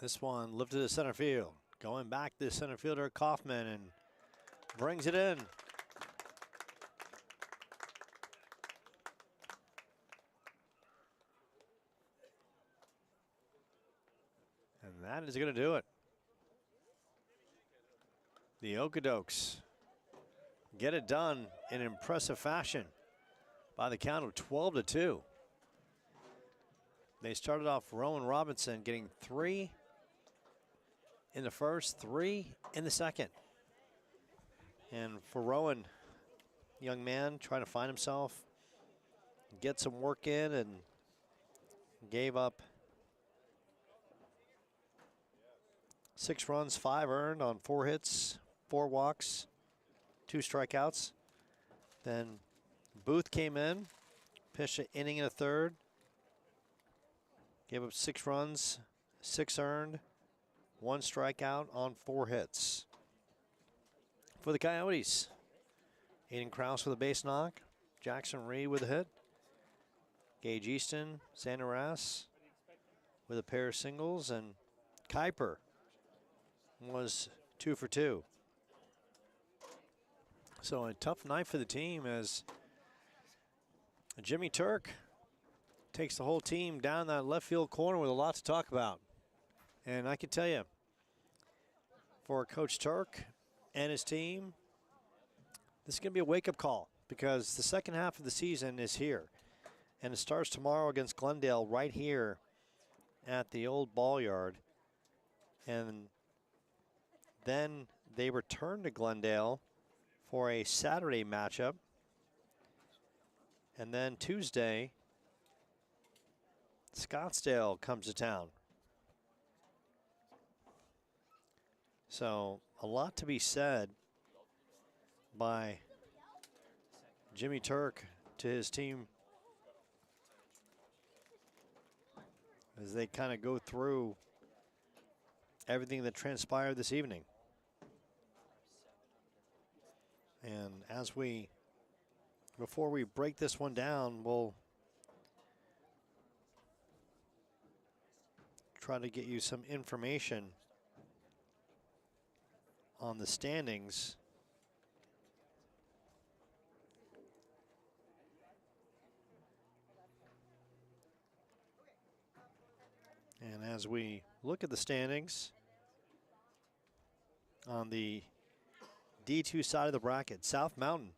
This one lifted to center field. Going back to center fielder Kaufman and brings it in. And that is going to do it. The Okotoks get it done in impressive fashion by the count of 12-2. They started off Rowan Robinson getting 3 in the first, 3 in the second. And for Rowan, young man trying to find himself, get some work in, and gave up 6 runs, 5 earned on 4 hits, 4 walks, 2 strikeouts. Then Booth came in, pitched an inning and a third, gave up 6 runs, 6 earned, 1 strikeout on 4 hits. For the Coyotes, Aiden Krause with a base knock, Jackson Reed with a hit, Gage Easton, Sanderas with a pair of singles, and Kuiper was 2 for 2. So a tough night for the team as Jimmy Turk takes the whole team down that left field corner with a lot to talk about. And I can tell you, for Coach Turk and his team, this is going to be a wake-up call because the second half of the season is here. And it starts tomorrow against Glendale right here at the old ball yard. And then they return to Glendale for a Saturday matchup. And then Tuesday, Scottsdale comes to town. So a lot to be said by Jimmy Turk to his team as they kind of go through everything that transpired this evening. And before we break this one down, we'll try to get you some information on the standings. And as we look at the standings on the D2 side of the bracket, South Mountain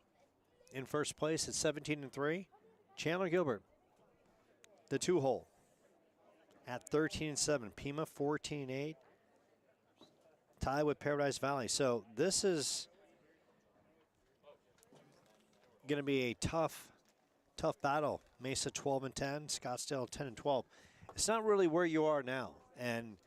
in first place at 17-3. Chandler Gilbert, the 2-hole, at 13-7. Pima 14-8. Tie with Paradise Valley. So this is going to be a tough battle. Mesa 12-10, Scottsdale 10-12. It's not really where you are now, and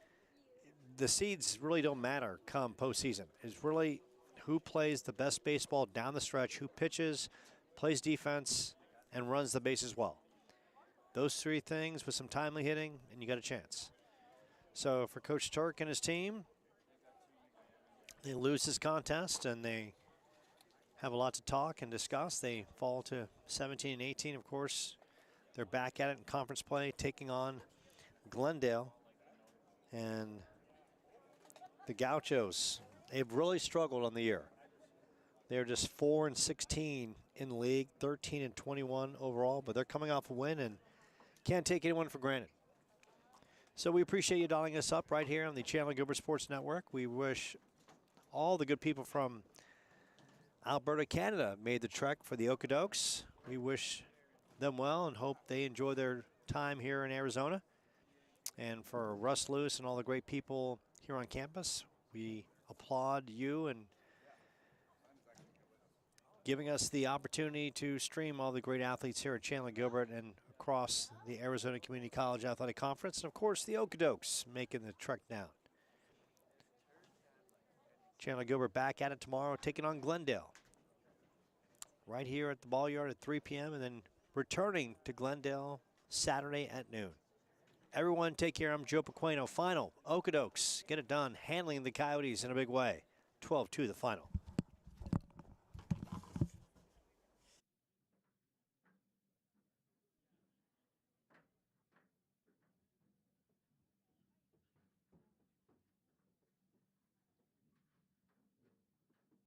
the seeds really don't matter come postseason. It's really who plays the best baseball down the stretch, who pitches, plays defense, and runs the bases well. Those three things with some timely hitting, and you got a chance. So for Coach Turk and his team, they lose this contest, and they have a lot to talk and discuss. They fall to 17 and 18, of course. They're back at it in conference play, taking on Glendale. And the Gauchos, they've really struggled on the year. They're just 4 and 16 in the league, 13 and 21 overall, but they're coming off a win and can't take anyone for granted. So we appreciate you dialing us up right here on the Chandler Gilbert Sports Network. We wish all the good people from Alberta, Canada made the trek for the Okotoks. We wish them well and hope they enjoy their time here in Arizona. And for Russ Lewis and all the great people here on campus, we applaud you and giving us the opportunity to stream all the great athletes here at Chandler Gilbert and across the Arizona Community College Athletic Conference. And of course, the Okotoks making the trek down. Chandler Gilbert back at it tomorrow, taking on Glendale. Right here at the Ball Yard at 3 p.m. and then returning to Glendale Saturday at noon. Everyone take care. I'm Joe Pequeno. Final, Okotoks get it done, handling the Coyotes in a big way. 12-2 the final.